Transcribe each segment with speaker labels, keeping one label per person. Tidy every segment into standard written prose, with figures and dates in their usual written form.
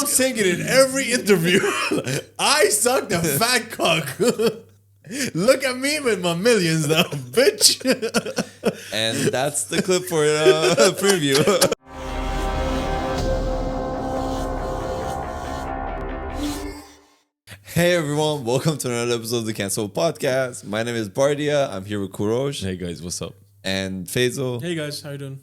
Speaker 1: I'm saying it in every interview. I suck the fat cock. Look at me with my millions now, bitch.
Speaker 2: And that's the clip for preview. Hey everyone, welcome to another episode of the Cancellable Podcast. My name is Bardia. I'm here with Kurosh.
Speaker 3: Hey guys, what's up?
Speaker 2: And Faisal.
Speaker 4: Hey guys, how you doing?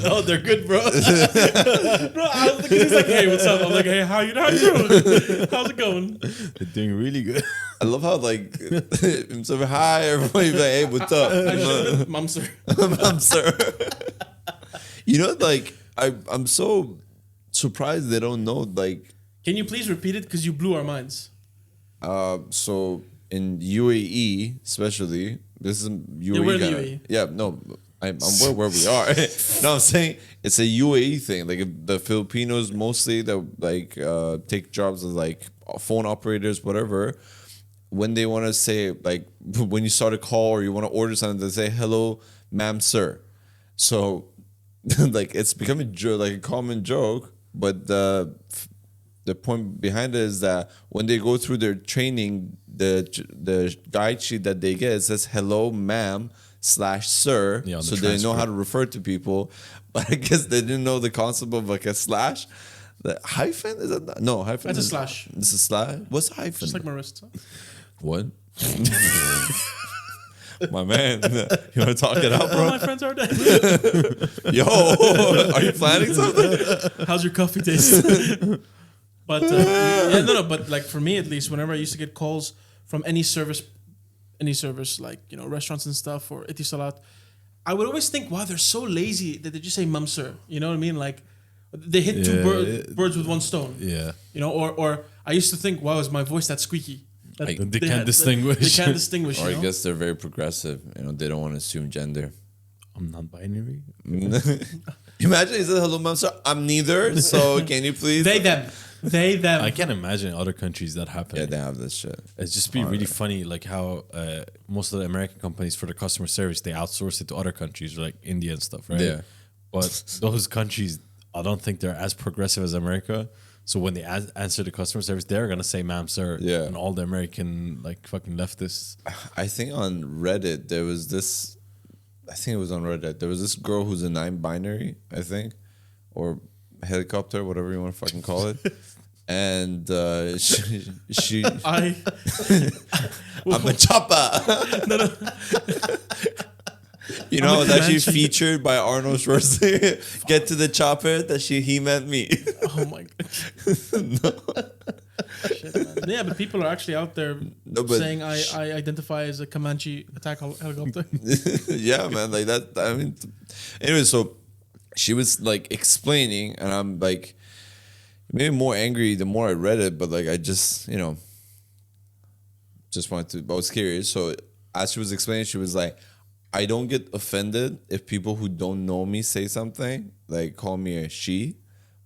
Speaker 1: Oh, they're good, bro.
Speaker 4: Bro, I was looking, he's like, hey, what's up? I'm like, hey, how you doing? How's it going?
Speaker 3: They're doing really good.
Speaker 2: I love how I'm so hi everybody, like, hey, what's up?
Speaker 4: Mom, sir.
Speaker 2: I'm sir. You know, I'm so surprised they don't know.
Speaker 4: Can you please repeat it? Because you blew our minds.
Speaker 2: So in UAE, especially, this is UAE.
Speaker 4: Yeah, we're in the UAE.
Speaker 2: Yeah, no. I'm where we are. No, I'm saying it's a UAE thing. Like the Filipinos mostly that take jobs as phone operators, whatever. When they want to say when you start a call or you want to order something, they say hello, ma'am, sir. So it's becoming a common joke. But the point behind it is that when they go through their training, the guide sheet that they get, it says hello, ma'am /sir,
Speaker 3: yeah,
Speaker 2: so they know how to refer to people. But I guess they didn't know the concept of a slash. The hyphen, is that no hyphen?
Speaker 4: That's a slash.
Speaker 2: It's a slash. What's a hyphen?
Speaker 4: Just like my wrist.
Speaker 2: What? My man, you want to talk it out,
Speaker 4: All
Speaker 2: bro?
Speaker 4: my friends are dead.
Speaker 2: Yo, are you planning something?
Speaker 4: How's your coffee taste? But but for me at least, whenever I used to get calls from any service restaurants and stuff or itisalat, I would always think, wow, they're so lazy that they just say mum sir. You know what I mean? Like they hit two birds with one stone.
Speaker 3: Yeah.
Speaker 4: You know, or I used to think, wow, is my voice that squeaky?
Speaker 3: They can't distinguish.
Speaker 4: They can't distinguish.
Speaker 2: Or I
Speaker 4: you know?
Speaker 2: guess they're very progressive. They don't want to assume gender.
Speaker 3: I'm non-binary.
Speaker 2: Imagine he says hello, ma'am, sir. I'm neither. So can you please?
Speaker 4: They them.
Speaker 3: I can't imagine other countries that happen.
Speaker 2: Yeah, they have this shit.
Speaker 3: It's just be really funny, like how most of the American companies for the customer service, they outsource it to other countries, like India and stuff, right?
Speaker 2: Yeah.
Speaker 3: But those countries, I don't think they're as progressive as America. So when they answer the customer service, they're gonna say "ma'am, sir."
Speaker 2: Yeah.
Speaker 3: And all the American fucking leftists.
Speaker 2: I think on Reddit there was this. I think it was on Reddit. There was this girl who's a non-binary, I think, or helicopter, whatever you want to fucking call it. And she I'm a chopper. No. You know, that she featured by Arnold Schwarzenegger. Get to the chopper, that he meant me.
Speaker 4: Oh my god. No. Shit, man. Yeah, but people are actually out there saying I identify as a Comanche attack helicopter.
Speaker 2: Yeah, man, like that. I mean, anyway, so she was explaining, and I'm maybe more angry the more I read it, but I just wanted to. I was curious. So as she was explaining, she was like, I don't get offended if people who don't know me say something, call me a she.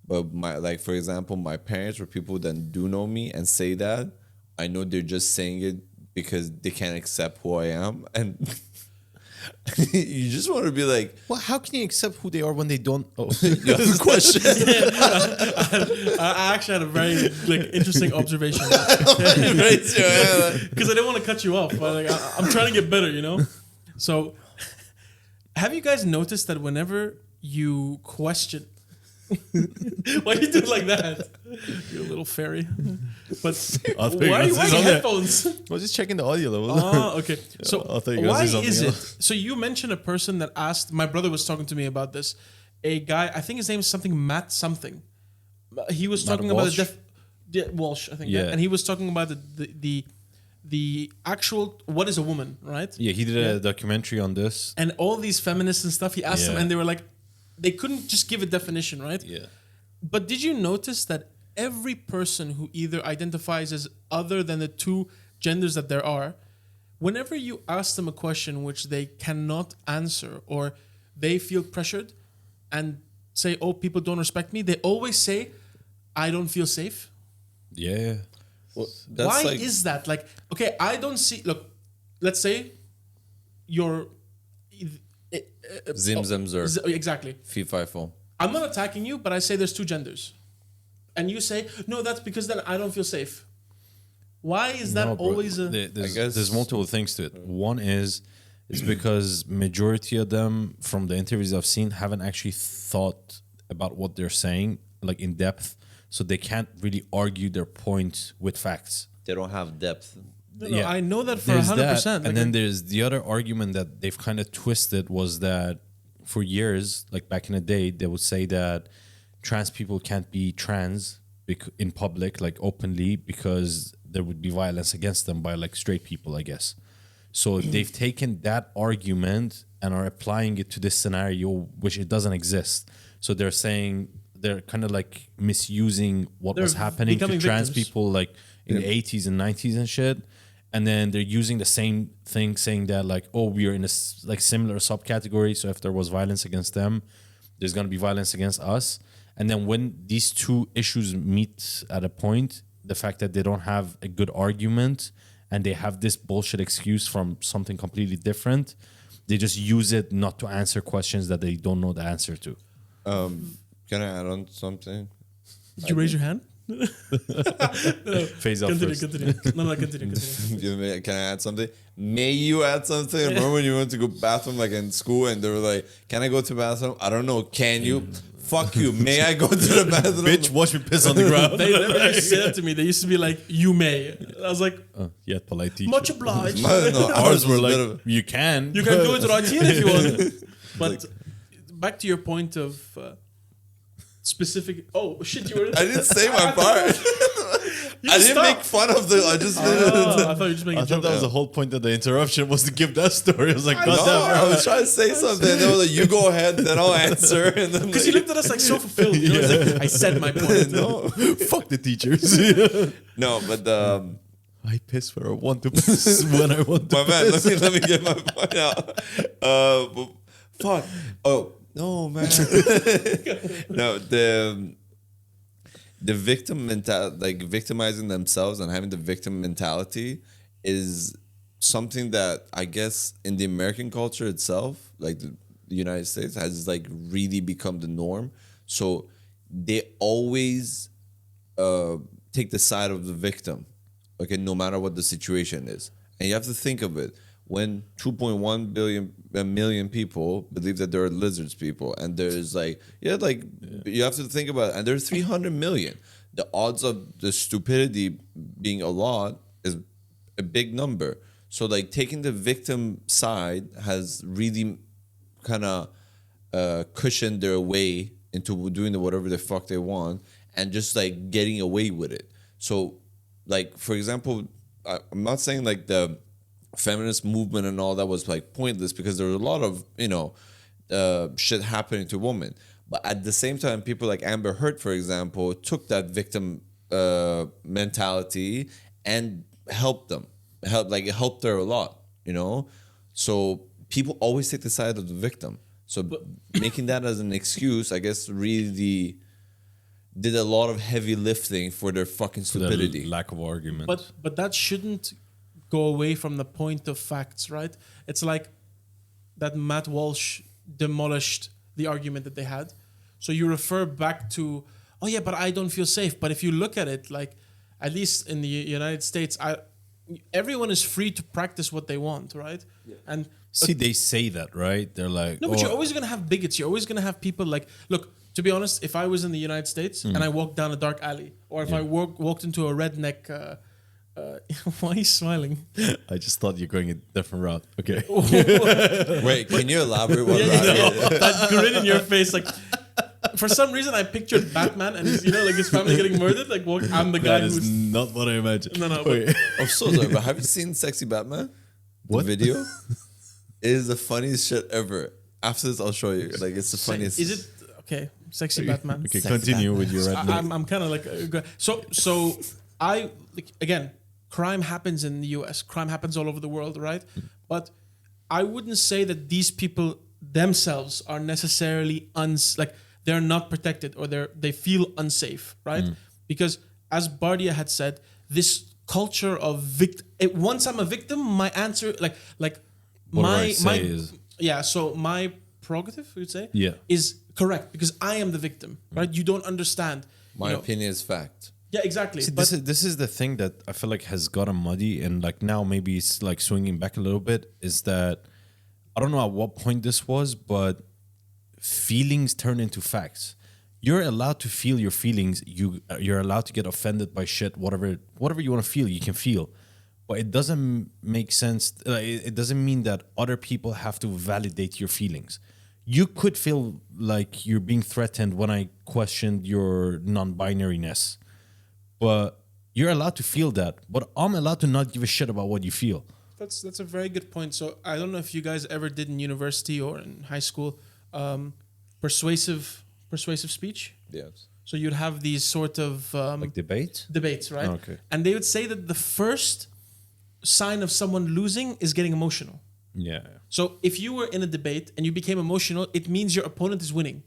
Speaker 2: But for example, my parents or people that do know me and say that, I know they're just saying it because they can't accept who I am. And you just want to be like,
Speaker 1: well, how can you accept who they are when they don't? Oh,
Speaker 2: you have a question.
Speaker 4: I actually had a very interesting observation because I didn't want to cut you off. But I'm trying to get better, you know. So, have you guys noticed that whenever you question, why do you do it like that? You're a little fairy. But why are you wearing headphones?
Speaker 1: I was just checking the audio level.
Speaker 4: Oh, okay. So why is it?
Speaker 3: Else.
Speaker 4: So you mentioned a person that asked. My brother was talking to me about this. A guy, I think his name is something Matt something. He was talking about Walsh, I think.
Speaker 3: Yeah.
Speaker 4: And he was talking about the actual what is a woman, right?
Speaker 3: Yeah, he did a documentary on this.
Speaker 4: And all these feminists and stuff, he asked them, and they were like, they couldn't just give a definition, right?
Speaker 3: Yeah.
Speaker 4: But did you notice that every person who either identifies as other than the two genders that there are, whenever you ask them a question which they cannot answer or they feel pressured and say, oh, people don't respect me, they always say, I don't feel safe.
Speaker 3: Yeah.
Speaker 2: Well,
Speaker 4: why is that? Okay, I don't see. Look, let's say you're
Speaker 2: Zim Zim Zur.
Speaker 4: Exactly.
Speaker 2: Fee Fi Fo.
Speaker 4: I'm not attacking you, but I say there's two genders. and you say, no, that's because then I don't feel safe. Why is that
Speaker 3: No, bro.
Speaker 4: always a...
Speaker 3: There's multiple things to it. One is it's because majority of them from the interviews I've seen haven't actually thought about what they're saying like in depth, so they can't really argue their point with facts.
Speaker 2: They don't have depth.
Speaker 4: No, I know that for
Speaker 3: There's
Speaker 4: 100%.
Speaker 3: that, and then there's the other argument that they've kind of twisted was that for years, like back in the day, they would say that trans people can't be trans in public, like openly, because there would be violence against them by like straight people, I guess. So they've taken that argument and are applying it to this scenario, which it doesn't exist. So they're saying they're kind of like misusing what was happening to trans people like in the 80s and 90s and shit. And then they're using the same thing, saying that like, oh, we are in a like similar subcategory. So if there was violence against them, there's going to be violence against us. And then when these two issues meet at a point, the fact that they don't have a good argument and they have this bullshit excuse from something completely different, they just use it not to answer questions that they don't know the answer to.
Speaker 2: Can I add on something?
Speaker 4: Did you raise your hand? No.
Speaker 3: Phase out
Speaker 4: Continue,
Speaker 3: first.
Speaker 4: continue. No, continue.
Speaker 2: Can I add something? May you add something? Remember when you went to go bathroom like in school and they were like, can I go to the bathroom? I don't know. Can you? Fuck you. May I go to the bathroom?
Speaker 3: Bitch, watch me piss on the ground.
Speaker 4: They never used to say that to me. They used to be like, you may. I was like,
Speaker 3: Yeah, polite teacher.
Speaker 4: much obliged.
Speaker 2: No,
Speaker 3: Ours were
Speaker 2: was a bit
Speaker 3: like,
Speaker 2: of-
Speaker 3: you can.
Speaker 4: You can do it right here if you want. But back to your point of specific... Oh, shit, you were...
Speaker 2: I didn't say my part. I didn't make fun of the. I just.
Speaker 4: Oh, I thought you were just making
Speaker 3: I
Speaker 4: a
Speaker 3: thought
Speaker 4: joke.
Speaker 3: that was the whole point of the interruption was to give that story. I was like,
Speaker 2: No,
Speaker 3: God damn,
Speaker 2: I was trying to say something. They were like, "You go ahead, then I'll answer." And then
Speaker 4: Because you looked at us like so fulfilled. You know, it's like, I said my point.
Speaker 2: no,
Speaker 3: fuck the teachers.
Speaker 2: no, but
Speaker 3: I piss where I want to piss when I want to
Speaker 2: my man.
Speaker 3: piss.
Speaker 2: Let me get my point out. But fuck. Oh no, man. No, the victim mentality, like victimizing themselves and having the victim mentality, is something that I guess in the American culture itself, like the United States, has like really become the norm. So they always take the side of the victim, okay, no matter what the situation is. And you have to think of it. When 2.1 million people believe that there are lizards people, and there's like, you have to think about it, and there's 300 million. The odds of the stupidity being a lot is a big number. So like taking the victim side has really kind of cushioned their way into doing whatever the fuck they want and just like getting away with it. So like, for example, I'm not saying like the feminist movement and all that was like pointless, because there was a lot of, shit happening to women. But at the same time, people like Amber Heard, for example, took that victim mentality and helped them. It helped her a lot, So people always take the side of the victim. So making that as an excuse, I guess, really did a lot of heavy lifting for their fucking stupidity.
Speaker 3: Lack of argument.
Speaker 4: But that shouldn't go away from the point of facts, right? It's like that Matt Walsh demolished the argument that they had. So you refer back to, oh yeah, but I don't feel safe. But if you look at it, like at least in the United States, everyone is free to practice what they want, right? Yeah. And
Speaker 3: see, they say that, right? They're like,
Speaker 4: no, but you're always gonna have bigots. You're always gonna have people like, look. To be honest, if I was in the United States and I walked down a dark alley, or if I walked into a redneck, why are you smiling?
Speaker 3: I just thought you're going a different route. Okay.
Speaker 2: Wait, can you elaborate what
Speaker 4: that grin in your face, like for some reason I pictured Batman and his, like his family getting murdered. Like, I'm the guy
Speaker 3: That is
Speaker 4: who's
Speaker 3: not what I imagined.
Speaker 4: No.
Speaker 3: Wait.
Speaker 2: I'm so sorry, but have you seen Sexy Batman?
Speaker 3: What?
Speaker 2: The video? It is the funniest shit ever. After this, I'll show you. Like, it's the funniest.
Speaker 4: Is it okay? Sexy Batman.
Speaker 3: Okay,
Speaker 2: Sexy
Speaker 3: continue
Speaker 2: Batman.
Speaker 3: with your redneck.
Speaker 4: I'm kind of like so I like, again, crime happens in the US, crime happens all over the world, right? But I wouldn't say that these people themselves are necessarily they're not protected or they feel unsafe, right? Because as Bardia had said, this culture of once I'm a victim, my answer so my prerogative, you'd say, is correct because I am the victim, right? You don't understand.
Speaker 2: My opinion is fact.
Speaker 4: Yeah, exactly.
Speaker 3: See,
Speaker 4: But
Speaker 3: this is the thing that I feel like has gotten muddy, and like now maybe it's like swinging back a little bit. Is that I don't know at what point this was, but feelings turn into facts. You're allowed to feel your feelings. You're allowed to get offended by shit. Whatever you want to feel, you can feel. But it doesn't make sense. It doesn't mean that other people have to validate your feelings. You could feel like you're being threatened when I questioned your non-binariness. But you're allowed to feel that. But I'm allowed to not give a shit about what you feel.
Speaker 4: that's a very good point. So I don't know if you guys ever did in university or in high school persuasive speech.
Speaker 2: Yes.
Speaker 4: So you'd have these sort of
Speaker 3: Like debate?
Speaker 4: debates, right?
Speaker 3: Okay.
Speaker 4: And they would say that the first sign of someone losing is getting emotional.
Speaker 3: Yeah.
Speaker 4: So if you were in a debate and you became emotional, it means your opponent is winning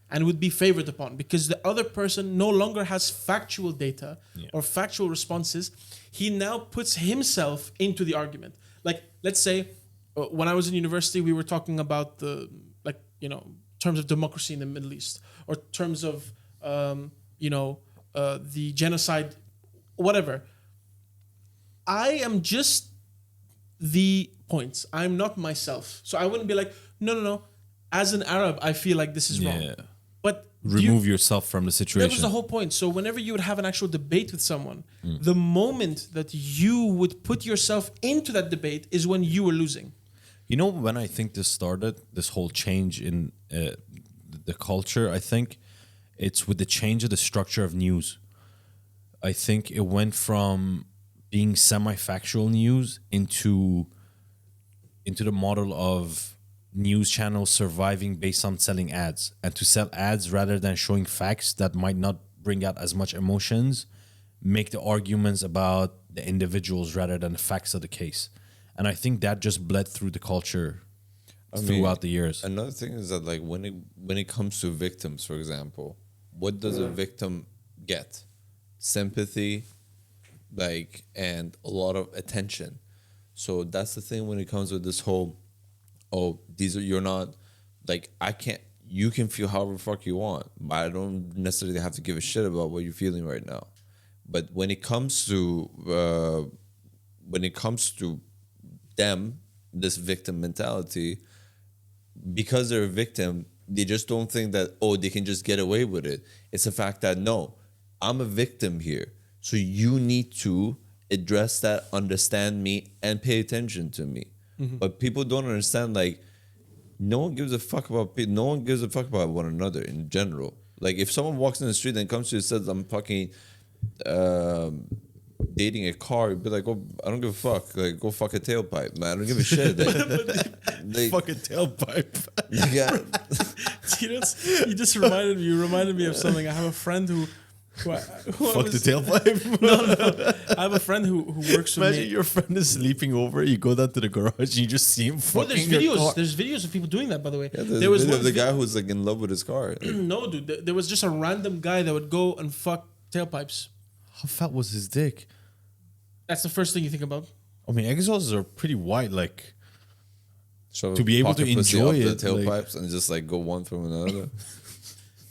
Speaker 4: and would be favored upon because the other person no longer has factual data or factual responses. He now puts himself into the argument. Like, let's say when I was in university, we were talking about terms of democracy in the Middle East or terms of, the genocide, whatever. I am just the points. I'm not myself. So I wouldn't be like, no. As an Arab, I feel like this is wrong. But
Speaker 3: Remove yourself from the situation.
Speaker 4: that was the whole point. So whenever you would have an actual debate with someone, the moment that you would put yourself into that debate is when you were losing.
Speaker 3: You know, when I think this started, this whole change in the culture, I think it's with the change of the structure of news. I think it went from being semi-factual news into the model of news channels surviving based on selling ads, and to sell ads rather than showing facts that might not bring out as much emotions, make the arguments about the individuals rather than the facts of the case. And I think that just bled through the culture throughout the years.
Speaker 2: Another thing is that like when it comes to victims, for example, what does a victim get? Sympathy, like, and a lot of attention. So that's the thing when it comes with this whole, you're not, like, you can feel however the fuck you want, but I don't necessarily have to give a shit about what you're feeling right now. But when it comes to them, this victim mentality, because they're a victim, they just don't think that, they can just get away with it. It's the fact that, no, I'm a victim here. So you need to address that, understand me, and pay attention to me. Mm-hmm. But people don't understand, like, no one gives a fuck about people. No one gives a fuck about one another in general. Like, if someone walks in the street and comes to you and says, I'm fucking dating a car, you'd be like, I don't give a fuck. Like, go fuck a tailpipe, man. I don't give a shit. Like,
Speaker 3: Fuck a tailpipe.
Speaker 2: Yeah.
Speaker 4: You just reminded me of something. I have a friend who
Speaker 3: Fuck the tailpipe.
Speaker 4: No. I have a friend who works with
Speaker 3: Imagine
Speaker 4: me.
Speaker 3: your friend is sleeping over. You go down to the garage and you just see him
Speaker 4: Well,
Speaker 3: fucking
Speaker 4: there's
Speaker 3: your
Speaker 4: videos.
Speaker 3: car.
Speaker 4: There's videos of people doing that. By the way,
Speaker 2: Yeah,
Speaker 4: there was
Speaker 2: video
Speaker 4: one
Speaker 2: of the guy who's like in love with his car.
Speaker 4: No, dude. There was just a random guy that would go and fuck tailpipes.
Speaker 3: How fat was his dick?
Speaker 4: That's the first thing you think about.
Speaker 3: I mean, exhausts are pretty wide. Like,
Speaker 2: So
Speaker 3: to be able to
Speaker 2: pocket pussy
Speaker 3: enjoy
Speaker 2: up
Speaker 3: it,
Speaker 2: the
Speaker 3: like-
Speaker 2: tailpipes and just like go one from another.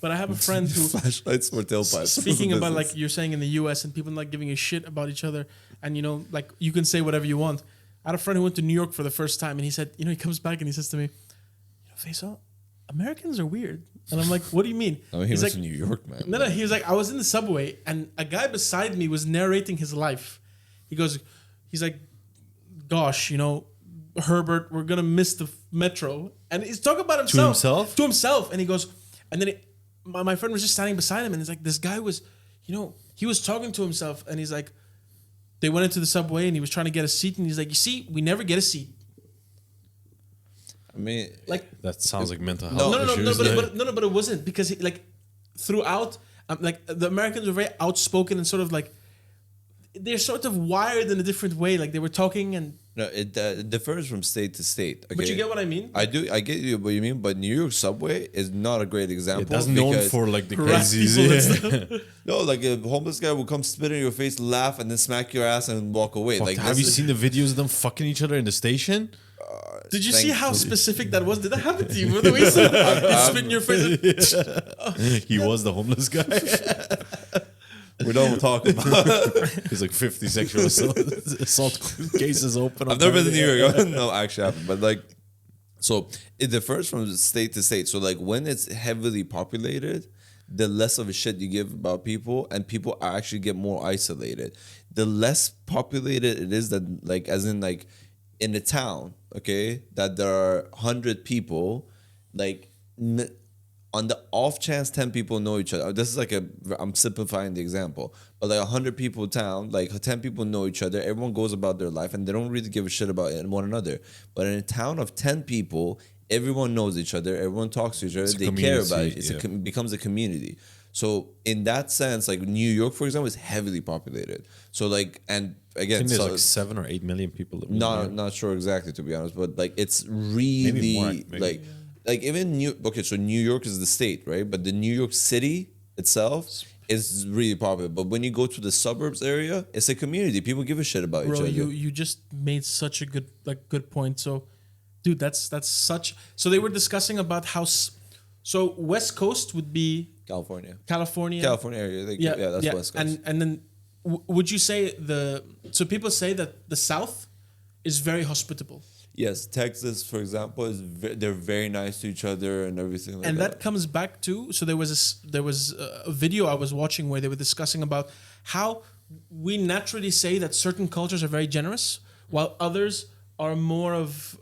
Speaker 4: But I have a friend who,
Speaker 2: Flashlights for tailpipes.
Speaker 4: speaking about like you're saying in the U.S. and people not giving a shit about each other, and like you can say whatever you want. I had a friend who went to New York for the first time, and he said, he comes back and he says to me, Faisal, Americans are weird. And I'm like, what do you mean?
Speaker 2: I mean, he
Speaker 4: He's
Speaker 2: was
Speaker 4: like,
Speaker 2: in New York, man.
Speaker 4: No, he was like, I was in the subway and a guy beside me was narrating his life. He's like, gosh, Herbert, we're gonna miss the metro. And he's talking about himself. To himself. And he goes, and then my friend was just standing beside him and it's like, this guy was, he was talking to himself and he's like, they went into the subway and he was trying to get a seat and he's like, you see, we never get a seat.
Speaker 2: I mean,
Speaker 4: Like,
Speaker 3: that sounds like mental health
Speaker 4: no,
Speaker 3: issues.
Speaker 4: but it wasn't because throughout, like the Americans were very outspoken and sort of like they're sort of wired in a different way. Like they were talking and
Speaker 2: no, it differs from state to state. Okay?
Speaker 4: but you get what I mean.
Speaker 2: I do. I get you what you mean. But New York subway is not a great example.
Speaker 3: That's known
Speaker 2: because-
Speaker 3: for like the
Speaker 4: Harass
Speaker 3: crazies.
Speaker 4: people and
Speaker 3: Yeah.
Speaker 4: stuff.
Speaker 2: No, like a homeless guy will come spit in your face, laugh, and then smack your ass and walk away.
Speaker 3: Fuck,
Speaker 2: Like,
Speaker 3: have you seen the videos of them fucking each other in the station?
Speaker 4: Did you see
Speaker 2: Thank
Speaker 4: how
Speaker 2: you.
Speaker 4: specific that was? Did that happen to you? The way you spit in your face.
Speaker 3: He was the homeless guy.
Speaker 2: We don't talk about.
Speaker 3: There's like 50 sexual assault cases open.
Speaker 2: I've never been to New York. No, actually, I haven't. But like, so it differs from state to state. So like, when it's heavily populated, the less of a shit you give about people, and people actually get more isolated. The less populated it is, that like, as in like, in a town, okay, that there are 100 people, like. On the off chance 10 people know each other, this is like I'm simplifying the example, but like 100 people town, like 10 people know each other, everyone goes about their life and they don't really give a shit about one another. But in a town of 10 people, everyone knows each other, everyone talks to each other, they care about it. It becomes a community. So in that sense, like New York, for example, is heavily populated. So like, and again,
Speaker 3: I think there's like 7 or 8 million people living there.
Speaker 2: Not sure exactly, to be honest, but like it's really
Speaker 3: Maybe more, maybe.
Speaker 2: Like even so New York is the state, right? But the New York City itself is really popular. But when you go to the suburbs area, it's a community. People give a shit about each other.
Speaker 4: You just made such a good point. So, dude, that's such. So they were discussing about how. So West Coast would be
Speaker 2: California
Speaker 4: area.
Speaker 2: area. That's West Coast.
Speaker 4: And then would you say so people say that the South is very hospitable.
Speaker 2: Yes, Texas, for example, they're very nice to each other and everything like that.
Speaker 4: And that comes back to, so there was a video I was watching where they were discussing about how we naturally say that certain cultures are very generous, while others are more of,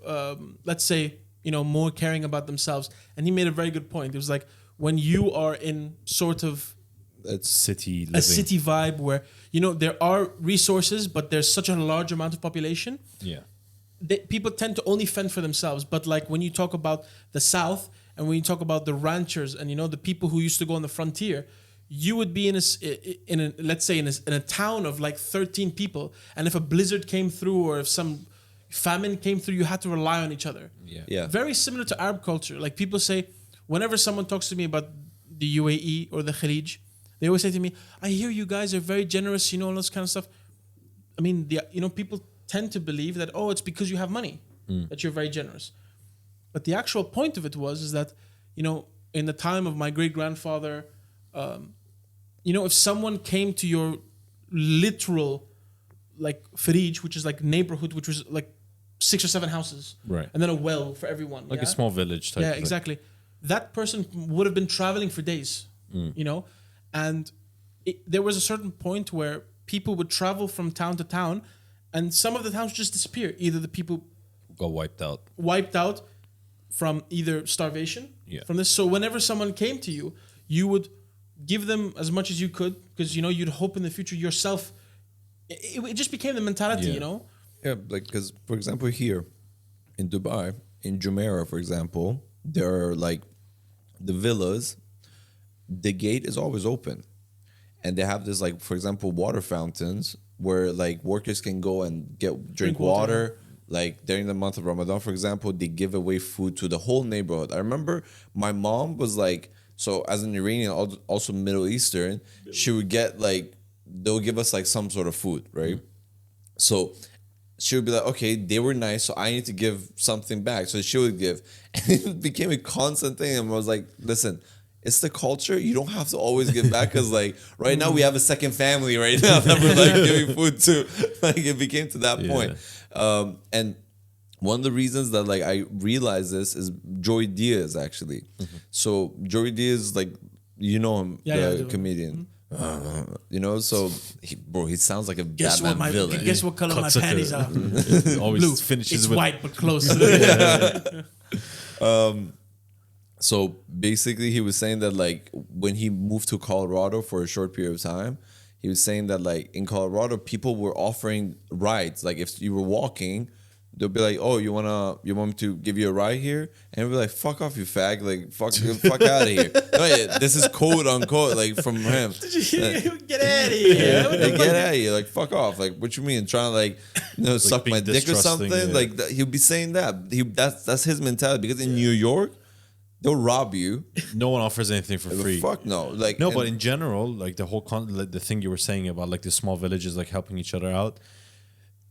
Speaker 4: let's say, more caring about themselves. And he made a very good point. It was like, when you are in sort of
Speaker 3: a city
Speaker 4: vibe where, there are resources, but there's such a large amount of population.
Speaker 3: Yeah.
Speaker 4: People tend to only fend for themselves, but like when you talk about the South and when you talk about the ranchers and the people who used to go on the frontier, you would be in a town of like 13 people, and if a blizzard came through or if some famine came through, you had to rely on each other.
Speaker 2: Yeah.
Speaker 4: Very similar to Arab culture. Like people say, whenever someone talks to me about the UAE or the Khalij, they always say to me, "I hear you guys are very generous, all this kind of stuff." I mean, people tend to believe that, it's because you have money that you're very generous. But the actual point of it is that, in the time of my great-grandfather, if someone came to your literal, like, Farij, which is like neighborhood, which was like 6 or 7 houses.
Speaker 3: Right.
Speaker 4: And then a well for everyone.
Speaker 3: Like a small village type.
Speaker 4: Yeah, exactly. That person would have been traveling for days, and there was a certain point where people would travel from town to town, and some of the towns just disappear. Either the people
Speaker 3: got wiped out from either starvation, from this. So whenever someone came to you, you would give them as much as you could, because you'd hope in the future yourself. It just became the mentality,
Speaker 2: Yeah, like, because for example here in Dubai, in Jumeirah, for example, there are like the villas. The gate is always open, and they have this, like, for example, water fountains where like workers can go and drink water. Like during the month of Ramadan, for example, they give away food to the whole neighborhood. I remember my mom was like, so as an Iranian, also Middle Eastern, she would get like, they'll give us like some sort of food, right? So she would be like, okay, they were nice, so I need to give something back. So she would give, and it became a constant thing. And I was like, listen, it's the culture. You don't have to always give back, because like right now we have a second family right now that we're like giving food to. Like it became to that point. And one of the reasons that like I realized this is Joey Diaz actually. So Joey Diaz, like, him, the comedian. So he sounds like a Batman villain.
Speaker 4: Guess what color my panties are?
Speaker 3: Always
Speaker 4: Blue.
Speaker 3: finishes
Speaker 4: It's
Speaker 3: with
Speaker 4: white but close.
Speaker 2: So basically, he was saying that like when he moved to Colorado for a short period of time, he was saying that like in Colorado, people were offering rides. Like if you were walking, they'll be like, "Oh, you want me to give you a ride here?" And he'll be like, "Fuck off, you fag! Like fuck out of here!" No, this is quote unquote like from him.
Speaker 4: Get out of here!
Speaker 2: Get out of here! Like fuck off! Like what you mean? Trying to like suck my dick or something?
Speaker 3: Yeah.
Speaker 2: Like he'll be saying that. That's his mentality, because in New York, they'll rob you.
Speaker 3: No one offers anything for free.
Speaker 2: Fuck no. Like
Speaker 3: no, but in general, like the whole the thing you were saying about like the small villages like helping each other out.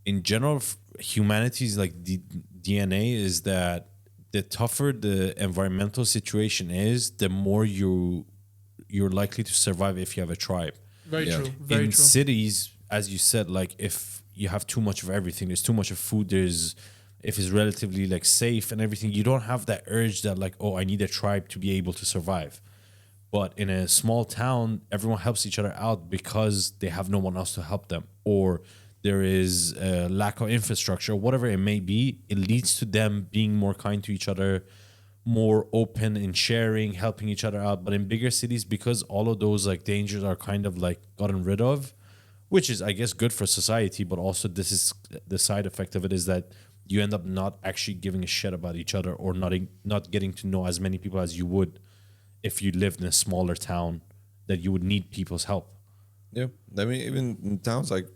Speaker 3: In general, humanity's like DNA is that the tougher the environmental situation is, the more you're likely to survive if you have a tribe.
Speaker 4: Very
Speaker 2: Yeah.
Speaker 4: true. Very
Speaker 3: in
Speaker 4: true.
Speaker 3: cities, as you said, like if you have too much of everything, there's too much of food, there's if it's relatively like safe and everything, you don't have that urge that like, oh, I need a tribe to be able to survive. But in a small town, everyone helps each other out because they have no one else to help them, or there is a lack of infrastructure, whatever it may be. It leads to them being more kind to each other, more open in sharing, helping each other out. But in bigger cities, because all of those like dangers are kind of like gotten rid of, which is I guess good for society, but also this is the side effect of it is that you end up not actually giving a shit about each other, or not getting to know as many people as you would if you lived in a smaller town that you would need people's help.
Speaker 2: Yeah, I mean, even in towns like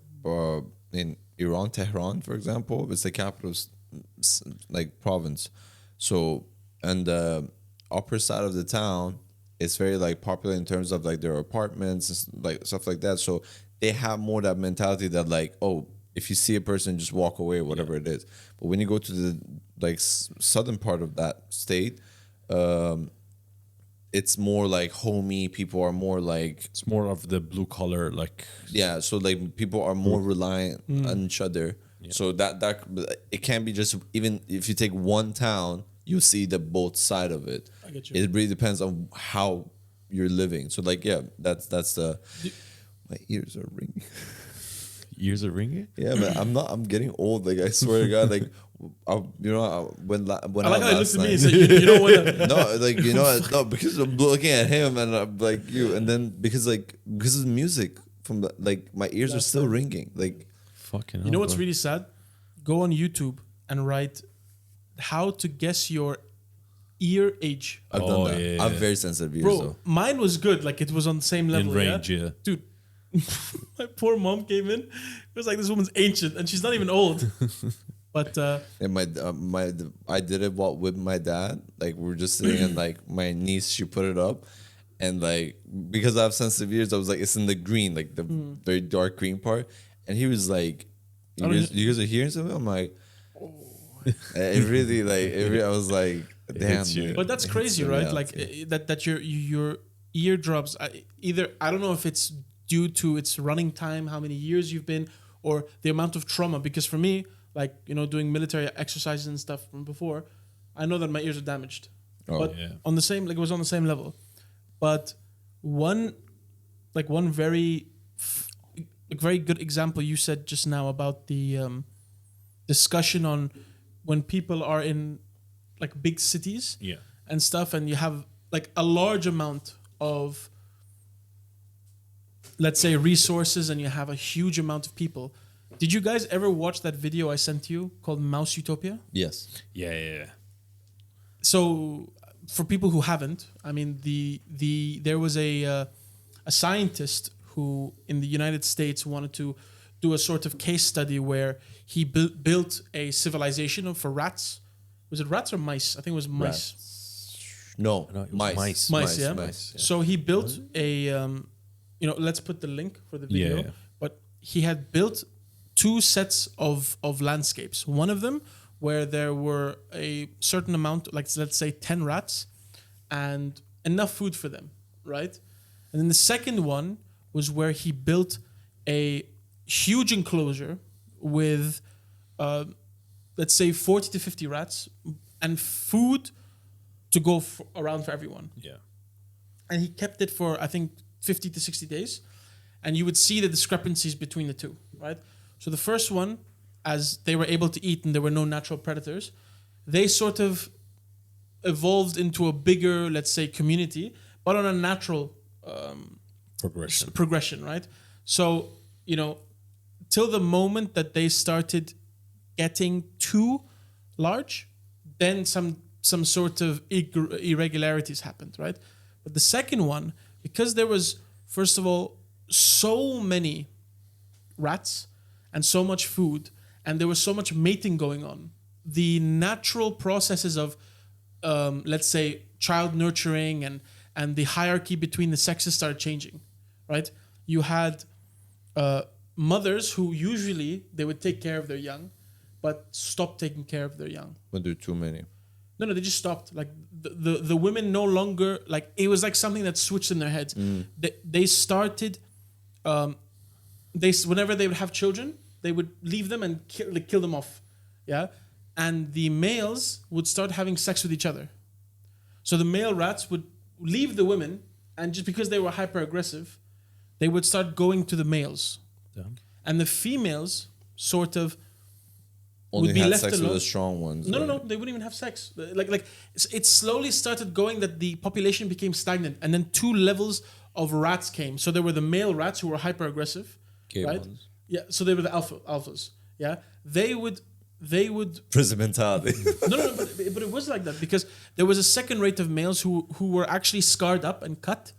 Speaker 2: in Iran, Tehran, for example, it's the capital, like province. So, and the upper side of the town is very like popular in terms of like their apartments, like stuff like that. So they have more that mentality that like, oh, if you see a person, just walk away, whatever it is. But when you go to the like southern part of that state, it's more like homey. People are more like,
Speaker 3: It's more of the blue collar, like
Speaker 2: yeah. So like people are more reliant on each other. So that it can't be just, even if you take one town, you see the both side of it.
Speaker 4: I get you.
Speaker 2: It really depends on how you're living. So like, yeah, that's the. My ears are ringing.
Speaker 3: ears are ringing.
Speaker 2: Yeah, man, I'm getting old. Like I swear to God, like when
Speaker 4: I like how you
Speaker 2: last
Speaker 4: looked at me
Speaker 2: night.
Speaker 4: and said, you don't want to.
Speaker 2: No, like no, because I'm looking at him and I'm like you, and then because of the music from the, like my ears are still ringing. Like
Speaker 3: Fucking.
Speaker 4: You know what's really sad? Go on YouTube and write how to guess your ear age.
Speaker 2: I've
Speaker 3: Oh,
Speaker 2: done that.
Speaker 3: yeah,
Speaker 2: I have
Speaker 3: yeah.
Speaker 2: very sensitive ears
Speaker 4: Bro,
Speaker 2: though.
Speaker 4: mine was good. Like it was on the same level.
Speaker 3: range, yeah.
Speaker 4: Dude, my poor mom came in. It was like, this woman's ancient and she's not even old. But
Speaker 2: And I did it with my dad. Like we were just sitting and like my niece, she put it up, and like because I have sensitive ears, I was like, it's in the green, like the very dark green part, and he was like, you guys are hearing something? I'm like, it really like I was like, damn.
Speaker 3: hits you.
Speaker 2: Dude.
Speaker 4: But that's crazy,
Speaker 2: It's
Speaker 4: right?
Speaker 2: reality.
Speaker 4: Like that your eardrops. Either I don't know if it's due to its running time, how many years you've been, or the amount of trauma. Because for me, like doing military exercises and stuff from before, I know that my ears are damaged.
Speaker 2: Oh.
Speaker 4: But
Speaker 3: Yeah.
Speaker 4: on the same, like it was on the same level. But one very very good example you said just now about the discussion on when people are in like big cities
Speaker 3: Yeah.
Speaker 4: and stuff, and you have like a large amount of, let's say, resources, and you have a huge amount of people. Did you guys ever watch that video I sent you called Mouse Utopia?
Speaker 2: Yes.
Speaker 3: Yeah.
Speaker 4: So for people who haven't, I mean, there was a scientist who in the United States wanted to do a sort of case study where he built a civilization for rats. Was it rats or mice? I think it was mice.
Speaker 2: No,
Speaker 3: No, it was
Speaker 2: mice.
Speaker 4: Mice, yeah?
Speaker 2: Mice.
Speaker 4: So he built a, let's put the link for the video.
Speaker 3: Yeah.
Speaker 4: But he had built 2 sets of landscapes. One of them where there were a certain amount, like let's say 10 rats, and enough food for them, right? And then the second one was where he built a huge enclosure with, let's say 40 to 50 rats and food to go around for everyone.
Speaker 3: Yeah.
Speaker 4: And he kept it for, I think, 50 to 60 days. And you would see the discrepancies between the two, right? So the first one, as they were able to eat and there were no natural predators, they sort of evolved into a bigger, let's say, community, but on a natural progression, right? So, till the moment that they started getting too large, then some sort of irregularities happened, right? But the second one, because there was, first of all, so many rats and so much food, and there was so much mating going on, the natural processes of, let's say, child nurturing and the hierarchy between the sexes started changing, right? You had mothers who usually they would take care of their young, but stopped taking care of their young.
Speaker 2: When there are too many.
Speaker 4: No, they just stopped. Like the women no longer, like it was like something that switched in their heads. They started whenever they would have children, they would leave them and kill them off. Yeah. And the males would start having sex with each other. So the male rats would leave the women, and just because they were hyper aggressive, they would start going to the males.
Speaker 3: Yeah.
Speaker 4: And the females sort of
Speaker 2: Only
Speaker 4: would be
Speaker 2: had
Speaker 4: left
Speaker 2: sex
Speaker 4: alone.
Speaker 2: with the strong ones.
Speaker 4: No,
Speaker 2: right?
Speaker 4: they wouldn't even have sex. Like it slowly started going that the population became stagnant, and then 2 levels of rats came. So there were the male rats who were hyper aggressive,
Speaker 3: Gay
Speaker 4: right?
Speaker 3: ones.
Speaker 4: Yeah. So they were the alphas. Yeah. They would
Speaker 2: Prison mentality.
Speaker 4: no, but it was like that because there was a second rate of males who were actually scarred up and cut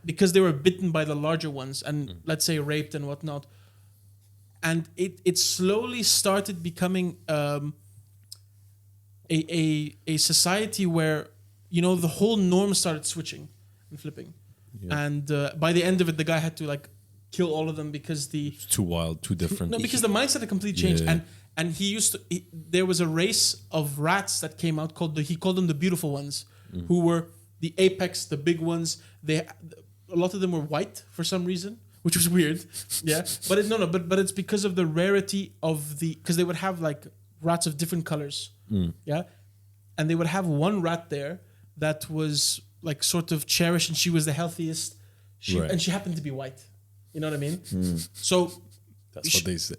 Speaker 4: because they were bitten by the larger ones and let's say raped and whatnot. And it slowly started becoming a society where, you know, the whole norm started switching and flipping. Yeah. And by the end of it, the guy had to like kill all of them because
Speaker 3: It's too wild, too different.
Speaker 4: no, because the mindset had completely changed.
Speaker 3: Yeah.
Speaker 4: And there was a race of rats that came out he called them the beautiful ones, who were the apex, the big ones. A lot of them were white for some reason, which was weird. Yeah, but it's because of the rarity of because they would have like rats of different colors. Yeah, and they would have one rat there that was like sort of cherished, and she was the healthiest. And she happened to be white. You know what I mean? So.
Speaker 3: That's what they say.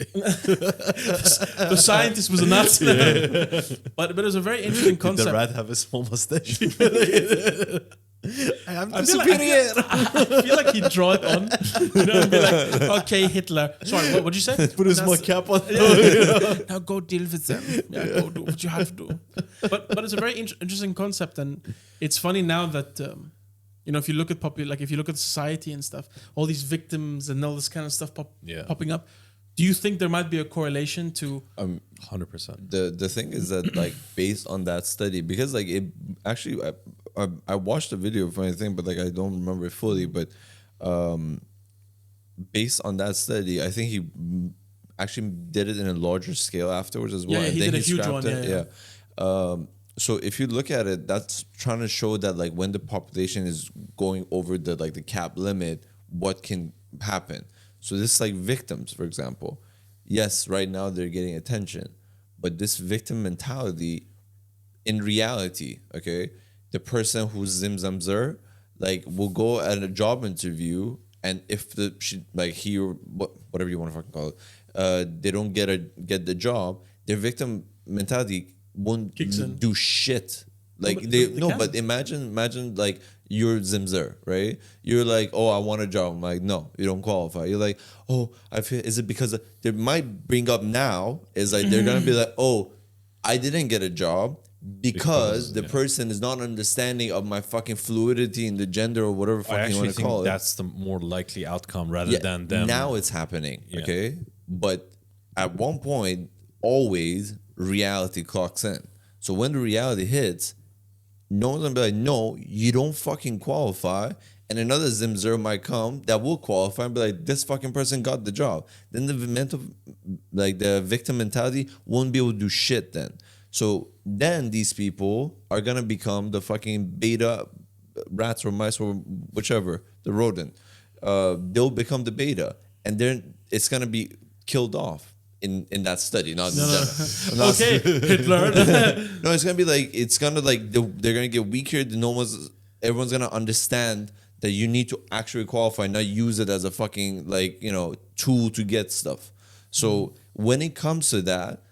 Speaker 4: The scientist was a Nazi. But it was a very interesting concept.
Speaker 1: Did the rat have a small mustache? I'm
Speaker 4: I feel like he'd draw it on, you know, and be like, "Okay, Hitler." Sorry, what'd you say?
Speaker 1: Put a small cap on.
Speaker 4: Now go deal with them. Yeah, go do what you have to do. But it's a very interesting concept, and it's funny now that you know, if you look at if you look at society and stuff, all these victims and all this kind of stuff popping up. Do you think there might be a correlation to
Speaker 3: 100%?
Speaker 2: The thing is that like based on that study, because like it actually I watched the video for anything, but like I don't remember it fully. But based on that study, I think he actually did it in a larger scale afterwards as well.
Speaker 4: Yeah,
Speaker 2: and
Speaker 4: he
Speaker 2: then
Speaker 4: did a huge
Speaker 2: scrapped
Speaker 4: one.
Speaker 2: it.
Speaker 4: Yeah.
Speaker 2: So if you look at it, that's trying to show that like when the population is going over the cap limit, what can happen. So this is like victims, for example. Yes, right now they're getting attention, but this victim mentality, in reality, okay, the person who's zimzamzer, like will go at a job interview, and if he or whatever you want to fucking call it, they don't get the job, their victim mentality won't do shit. Like but imagine like you're Zimzer, right? You're like, oh, I want a job. I'm like, no, you don't qualify. You're like, oh, I feel, is it because they might bring up now is like they're gonna be like, oh, I didn't get a job because the person is not understanding of my fucking fluidity in the gender or whatever fucking you want to call it.
Speaker 3: That's the more likely outcome rather than them.
Speaker 2: Now it's happening, okay? But at one point, always reality clocks in. So when the reality hits, no one's gonna be like, no, you don't fucking qualify. And another Zimzer might come that will qualify and be like, this fucking person got the job. Then the victim mentality won't be able to do shit then. So then these people are gonna become the fucking beta rats or mice or whichever, the rodent. They'll become the beta. And then it's gonna be killed off. In that study, not
Speaker 4: okay, Hitler.
Speaker 2: No, it's gonna be like they're gonna get weaker. Everyone's gonna understand that you need to actually qualify, not use it as a fucking tool to get stuff. So when it comes to that,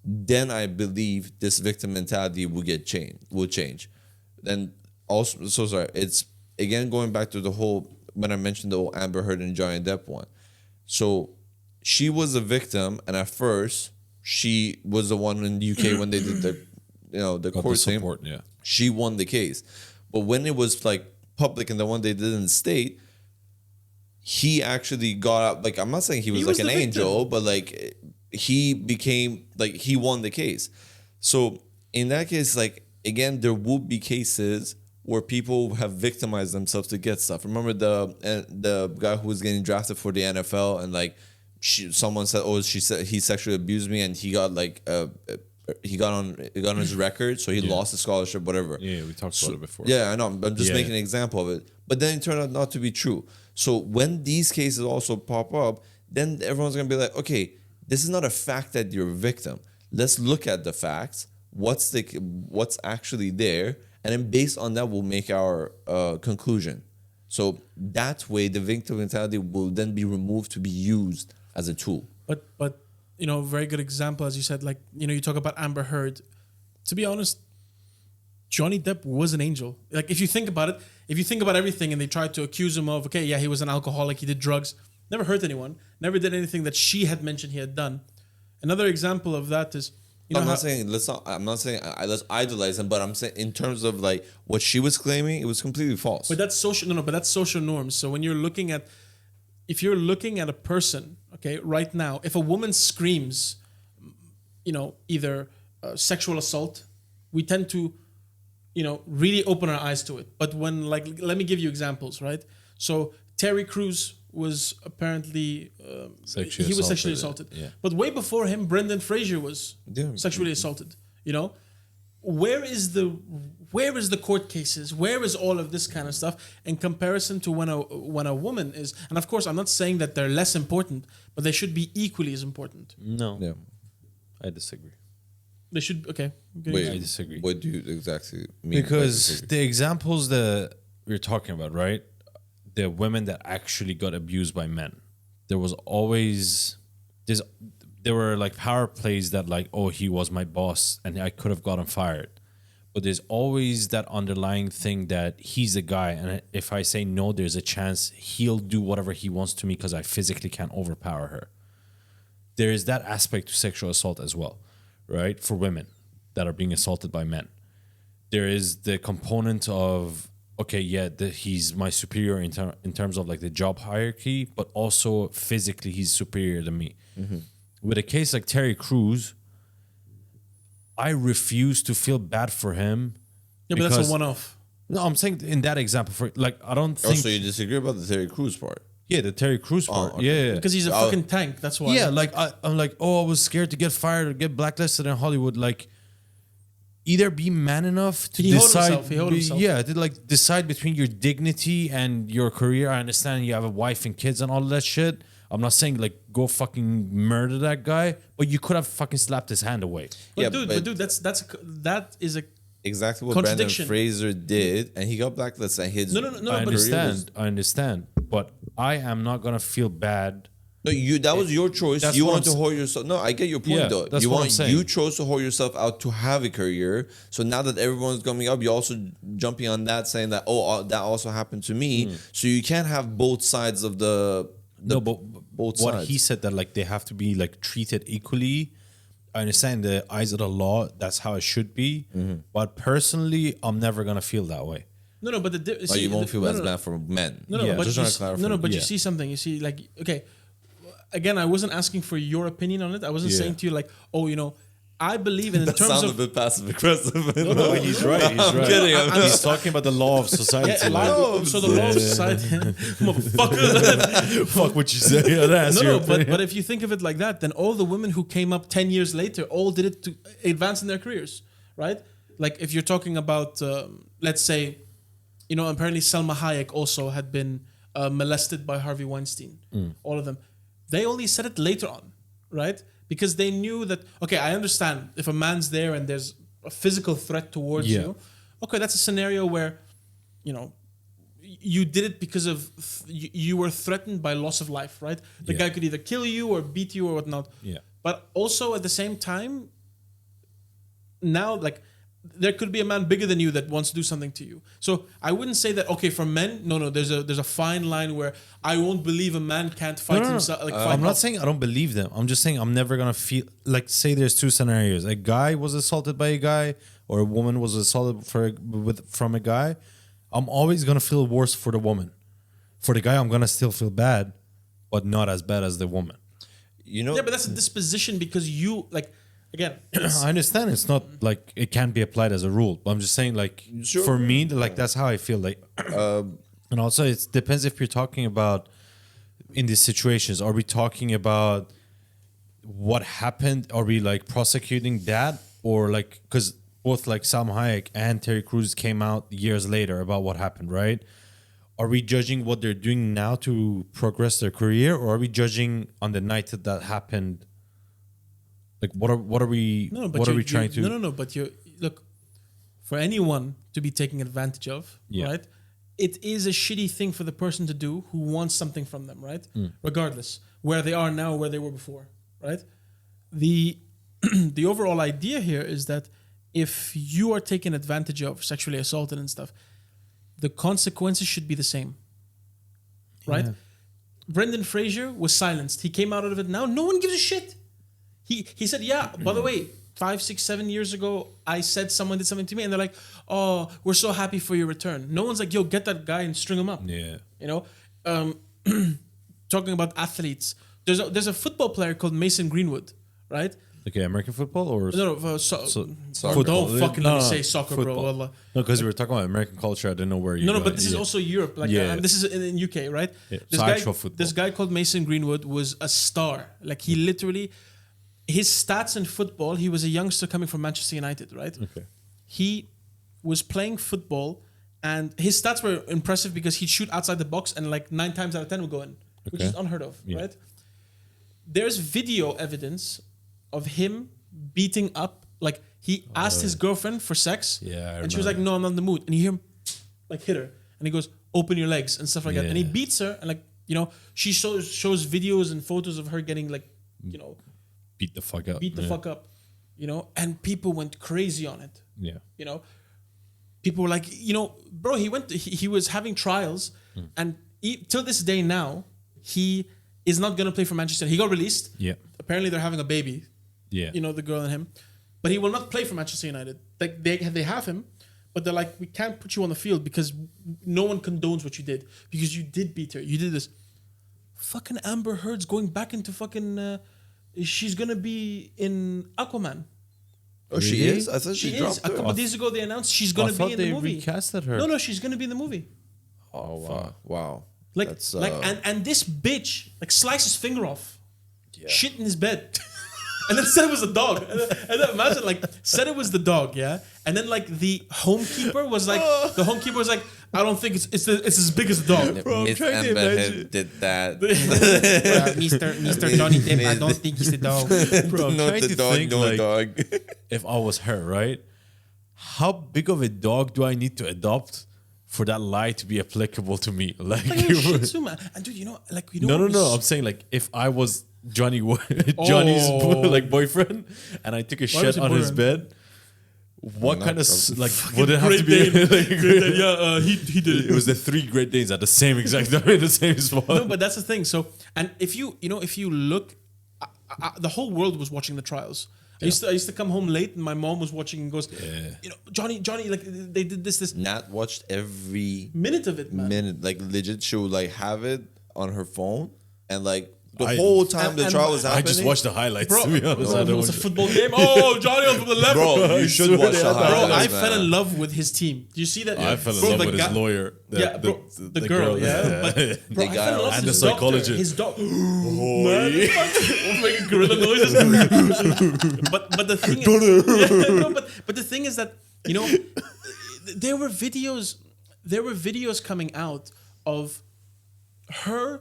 Speaker 2: then I believe this victim mentality will change. Then also, so sorry, it's again going back to the whole when I mentioned the old Amber Heard and Johnny Depp one. So she was a victim, and at first she was the one in the UK when they did the court thing.
Speaker 3: Yeah.
Speaker 2: She won the case, but when it was like public and the one they did in the state, he actually got out. Like I'm not saying he was like an angel, but like he became like he won the case. So in that case, like again, there will be cases where people have victimized themselves to get stuff. Remember the guy who was getting drafted for the NFL and like. Someone said, "Oh, he sexually abused me," and he got like he got on his record, so he lost the scholarship, whatever.
Speaker 3: Yeah, we talked about it before.
Speaker 2: Yeah, I know. I'm just
Speaker 3: Yeah.
Speaker 2: making an example of it. But then it turned out not to be true. So when these cases also pop up, then everyone's gonna be like, okay, this is not a fact that you're a victim. Let's look at the facts. What's actually there, and then based on that, we'll make our conclusion. So that way, the victim mentality will then be removed to be used as a tool.
Speaker 4: But you know, very good example, as you said, like, you know, you talk about Amber Heard. To be honest, Johnny Depp was an angel. Like, if you think about it, if you think about everything and they tried to accuse him of, okay, yeah, he was an alcoholic, he did drugs, never hurt anyone, never did anything that she had mentioned he had done. Another example of that is, you know,
Speaker 2: I'm not saying let's idolize him, but I'm saying in terms of like what she was claiming, it was completely false.
Speaker 4: but that's social. No, but that's social norms. So when you're looking at, if you're looking at a person, okay, right now, if a woman screams, you know, either sexual assault, we tend to, you know, really open our eyes to it. But when, like, let me give you examples, right? So Terry Crews was apparently
Speaker 3: Sexually
Speaker 4: sexually
Speaker 3: assaulted,
Speaker 4: assaulted.
Speaker 3: yeah.
Speaker 4: But way before him, Brendan Fraser was
Speaker 2: Yeah.
Speaker 4: sexually assaulted. You know, where is the court cases? Where is all of this kind of stuff in comparison to when a woman is? And of course, I'm not saying that they're less important, but they should be equally as important.
Speaker 3: No,
Speaker 2: Yeah.
Speaker 3: I disagree.
Speaker 4: They should. Okay.
Speaker 2: Wait,
Speaker 3: I disagree.
Speaker 2: What do you exactly mean? by
Speaker 3: Because
Speaker 2: disagree?
Speaker 3: the examples that we're talking about, right? The women that actually got abused by men. There was always there were like power plays that like, oh, he was my boss and I could have gotten fired. But there's always that underlying thing that he's a guy, and if I say no, there's a chance he'll do whatever he wants to me because I physically can't overpower her. There is that aspect to sexual assault as well, right? For women that are being assaulted by men. There is the component of, okay, yeah, he's my superior in terms of like the job hierarchy, but also physically he's superior to me.
Speaker 2: Mm-hmm.
Speaker 3: With a case like Terry Crews, I refuse to feel bad for him.
Speaker 4: Yeah, but that's
Speaker 3: because-
Speaker 4: a one-off.
Speaker 3: No, I'm saying in that example, for like, I don't think.
Speaker 2: Also, you disagree about the Terry Crews part.
Speaker 3: Yeah, the Terry Crews part.
Speaker 2: okay.
Speaker 3: Yeah.
Speaker 4: Because he's a fucking tank. That's why.
Speaker 3: Yeah, like I'm like, oh, I was scared to get fired or get blacklisted in Hollywood. Like, either be man enough to
Speaker 4: He hold
Speaker 3: decide.
Speaker 4: himself, he hold himself.
Speaker 3: Yeah, to like decide between your dignity and your career. I understand you have a wife and kids and all of that shit. I'm not saying like go fucking murder that guy, but you could have fucking slapped his hand away.
Speaker 4: But
Speaker 2: Yeah,
Speaker 4: dude,
Speaker 2: but-
Speaker 4: but dude, that is a
Speaker 2: Exactly what Brendan
Speaker 4: Contradiction.
Speaker 2: Fraser did, and he got blacklisted. His
Speaker 4: no.
Speaker 3: I
Speaker 4: But
Speaker 2: career
Speaker 3: understand. I understand, but I am not gonna feel bad.
Speaker 2: No, that was your choice.
Speaker 3: That's
Speaker 2: You
Speaker 3: what
Speaker 2: want
Speaker 3: I'm
Speaker 2: to hold yourself. No, I get your point
Speaker 3: Yeah,
Speaker 2: though.
Speaker 3: that's what I'm saying.
Speaker 2: You chose to hold yourself out to have a career. So now that everyone's coming up, you're also jumping on that, saying that that also happened to me. So you can't have both sides of the
Speaker 3: No, but
Speaker 2: both
Speaker 3: what
Speaker 2: sides.
Speaker 3: he said that like they have to be like treated equally. I understand the eyes of the law. That's how it should be. But personally, I'm never gonna feel that way.
Speaker 4: no. But
Speaker 2: Oh, you won't feel as bad for men.
Speaker 4: No,
Speaker 3: Yeah,
Speaker 4: but
Speaker 2: just
Speaker 4: you
Speaker 2: trying to clarify.
Speaker 4: but you
Speaker 3: Yeah.
Speaker 4: see something. You see, like, okay, again, I wasn't asking for your opinion on it. I wasn't
Speaker 3: Yeah.
Speaker 4: saying to you like, oh, you know, I believe in
Speaker 2: That
Speaker 4: terms
Speaker 2: sounds a
Speaker 4: of
Speaker 2: bit passive aggressive.
Speaker 3: No, he's right. He's right.
Speaker 2: kidding, I'm
Speaker 3: He's talking about the law of society.
Speaker 4: yeah,
Speaker 3: like,
Speaker 4: so the law of society, motherfucker.
Speaker 3: fuck what you say. That's your
Speaker 4: But
Speaker 3: opinion.
Speaker 4: if you think of it like that, then all the women who came up 10 years later all did it to advance in their careers, right? Like if you're talking about, let's say, you know, apparently Selma Hayek also had been molested by Harvey Weinstein. All of them. They only said it later on, right? Because they knew that, okay, I understand if a man's there and there's a physical threat towards
Speaker 3: Yeah.
Speaker 4: you. Okay, that's a scenario where, you know, you did it because of you were threatened by loss of life, right? The
Speaker 3: Yeah.
Speaker 4: guy could either kill you or beat you or whatnot.
Speaker 3: Yeah.
Speaker 4: But also at the same time, now like there could be a man bigger than you that wants to do something to you. So I wouldn't say that okay for men. No, there's a fine line where I won't believe a man can't fight himself. Like fight
Speaker 3: I'm not
Speaker 4: off.
Speaker 3: saying I don't believe them. I'm just saying I'm never gonna feel like. Say there's two scenarios: a guy was assaulted by a guy, or a woman was assaulted from a guy. I'm always gonna feel worse for the woman. For the guy, I'm gonna still feel bad, but not as bad as the woman.
Speaker 2: You know,
Speaker 4: Yeah, but that's a disposition because you like again.
Speaker 3: I understand it's not like it can't be applied as a rule, but I'm just saying like
Speaker 2: Sure.
Speaker 3: for me, like that's how I feel like. And also, it depends if you're talking about in these situations. Are we talking about what happened? Are we like prosecuting that, or like because both like Salma Hayek and Terry Crews came out years later about what happened, right? Are we judging what they're doing now to progress their career, or are we judging on the night that happened? Like, what are we?
Speaker 4: No, but
Speaker 3: what are we trying to?
Speaker 4: No. But you look, for anyone to be taken advantage of,
Speaker 3: Yeah.
Speaker 4: right? It is a shitty thing for the person to do who wants something from them, right? Regardless where they are now, where they were before, right? The the overall idea here is that if you are taken advantage of, sexually assaulted and stuff, the consequences should be the same, right?
Speaker 3: Yeah.
Speaker 4: Brendan Fraser was silenced. He came out of it now. No one gives a shit. He said, yeah, by the way, 5, 6, 7 years ago, I said someone did something to me, and they're like, oh, we're so happy for your return. No one's like, yo, get that guy and string him up.
Speaker 3: Yeah.
Speaker 4: You know? Talking about athletes, there's a football player called Mason Greenwood, right?
Speaker 3: Okay, American football or
Speaker 4: Soccer.
Speaker 2: Football.
Speaker 4: Don't fucking let me say soccer,
Speaker 3: football.
Speaker 4: bro. Wallah.
Speaker 3: No, because we were talking about American culture. I didn't know where you.
Speaker 4: No, but this is also Europe. Like, this is in UK, right?
Speaker 3: Yeah.
Speaker 4: This
Speaker 3: So
Speaker 4: guy,
Speaker 3: actual football.
Speaker 4: this guy called Mason Greenwood was a star. Like, he literally, his stats in football. He was a youngster coming from Manchester United, right?
Speaker 3: Okay.
Speaker 4: He was playing football, and his stats were impressive because he'd shoot outside the box, and like 9 times out of 10 would go in, which
Speaker 3: Okay.
Speaker 4: is unheard of,
Speaker 3: Yeah.
Speaker 4: right? There's video evidence of him beating up. Like, he asked his girlfriend for sex,
Speaker 3: Yeah, I
Speaker 4: and she was like,
Speaker 3: remember.
Speaker 4: "No, I'm not in the mood." And you hear him like hit her, and he goes, "Open your legs" and stuff like that. And he
Speaker 3: Yeah.
Speaker 4: beats her, and like, you know, she shows videos and photos of her getting like, you know,
Speaker 3: Beat the fuck up.
Speaker 4: beat the fuck up, you know, and people went crazy on it.
Speaker 3: Yeah.
Speaker 4: You know, people were like, you know, bro, he was having trials, and till this day now, he is not gonna play for Manchester. He got released.
Speaker 3: Yeah.
Speaker 4: Apparently, they're having a baby.
Speaker 3: Yeah.
Speaker 4: You know, the girl and him, but he will not play for Manchester United. Like, they have him, but they're like, we can't put you on the field because no one condones what you did, because you did beat her. You did this. Fucking Amber Heard's going back into fucking. She's gonna be in Aquaman.
Speaker 2: Oh, she
Speaker 3: Really?
Speaker 2: is? I thought she
Speaker 4: She is.
Speaker 2: dropped
Speaker 4: A couple
Speaker 2: her.
Speaker 4: days ago, they announced she's
Speaker 3: I
Speaker 4: gonna
Speaker 3: thought
Speaker 4: be in
Speaker 3: they
Speaker 4: the movie.
Speaker 3: recasted her.
Speaker 4: No, she's gonna be in the movie.
Speaker 2: Oh, wow. Wow.
Speaker 4: Like,
Speaker 2: That's,
Speaker 4: and this bitch like sliced his finger off, shit in his bed, and then said it was a dog. And then imagine, like, said it was the dog, yeah. And then like the homekeeper was like, I don't think it's as big as the dog.
Speaker 1: Bro, I'm
Speaker 2: Miss
Speaker 1: trying to
Speaker 2: Amber
Speaker 1: imagine.
Speaker 2: Heard did that.
Speaker 4: Mr. Johnny Depp, I don't think he's the dog.
Speaker 3: Bro, I'm
Speaker 2: Not
Speaker 3: trying
Speaker 2: the
Speaker 3: to
Speaker 2: dog,
Speaker 3: think,
Speaker 2: no
Speaker 3: like,
Speaker 2: dog.
Speaker 3: if I was her, right? How big of a dog do I need to adopt for that lie to be applicable to me? Like,
Speaker 4: Like a Shih Tzu, man. And dude, you know, like, you know.
Speaker 3: no.
Speaker 4: what
Speaker 3: I'm saying, like, if I was Johnny's like boyfriend, and I took a
Speaker 4: Why
Speaker 3: shit
Speaker 4: was he
Speaker 3: on his
Speaker 4: boyfriend?
Speaker 3: bed, what
Speaker 2: Not
Speaker 3: kind of
Speaker 2: from-
Speaker 3: like would it have to
Speaker 4: Great
Speaker 3: be?
Speaker 4: Dane.
Speaker 3: like,
Speaker 4: Great Dane, yeah, he did
Speaker 3: it was the 3 Great Danes at the same exact time in the same spot.
Speaker 4: No, but that's the thing. So, and if you look, the whole world was watching the trials. I used to come home late, and my mom was watching and goes, you know, Johnny, like, they did this
Speaker 2: Nat watched every
Speaker 4: minute of it, man.
Speaker 2: minute. Like, legit, she would, like, have it on her phone. And, like, the
Speaker 3: I-
Speaker 2: whole time
Speaker 4: and-
Speaker 2: the
Speaker 4: and
Speaker 2: trial was
Speaker 3: I
Speaker 2: happening.
Speaker 3: just watched the highlights.
Speaker 4: Bro,
Speaker 3: to be honest, I
Speaker 4: it
Speaker 3: don't
Speaker 4: was a
Speaker 3: watch it.
Speaker 4: football game. Oh, Johnny on from the left.
Speaker 2: Bro, you should watch the
Speaker 4: Bro,
Speaker 2: highlights,
Speaker 4: I fell in
Speaker 2: man.
Speaker 4: love with his team. Do you see that?
Speaker 3: I fell in
Speaker 4: Bro,
Speaker 3: love
Speaker 4: the
Speaker 3: with his
Speaker 4: guy-
Speaker 3: lawyer.
Speaker 4: Yeah, bro, the girl, yeah. But, bro,
Speaker 2: The
Speaker 4: I
Speaker 2: guy
Speaker 4: fell in love
Speaker 2: and
Speaker 4: with
Speaker 3: the
Speaker 4: his doctor.
Speaker 3: psychologist.
Speaker 4: His dog. Man, making gorilla noises. but the thing is, no, but the thing is that, you know, there were videos coming out of her.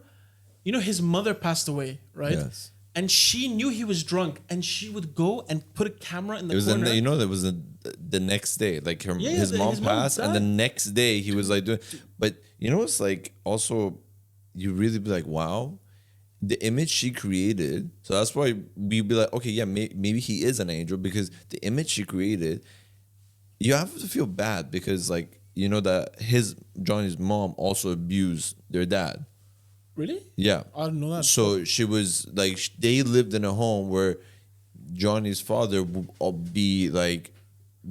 Speaker 4: You know, his mother passed away, right?
Speaker 2: Yes.
Speaker 4: And she knew he was drunk, and she would go and put a camera in the
Speaker 2: It was
Speaker 4: corner.
Speaker 2: you know, there was the next day, like
Speaker 4: Yeah,
Speaker 2: his mom
Speaker 4: his mom
Speaker 2: passed, and the
Speaker 4: died.
Speaker 2: next day he was like doing. But you know, it's like also, you really be like, wow, the image she created. So that's why we be like, okay, yeah, maybe he is an angel, because the image she created, you have to feel bad because, like, you know that Johnny's mom also abused their dad.
Speaker 4: Really?
Speaker 2: Yeah.
Speaker 4: I didn't know that.
Speaker 2: So she was like, they lived in a home where Johnny's father would be like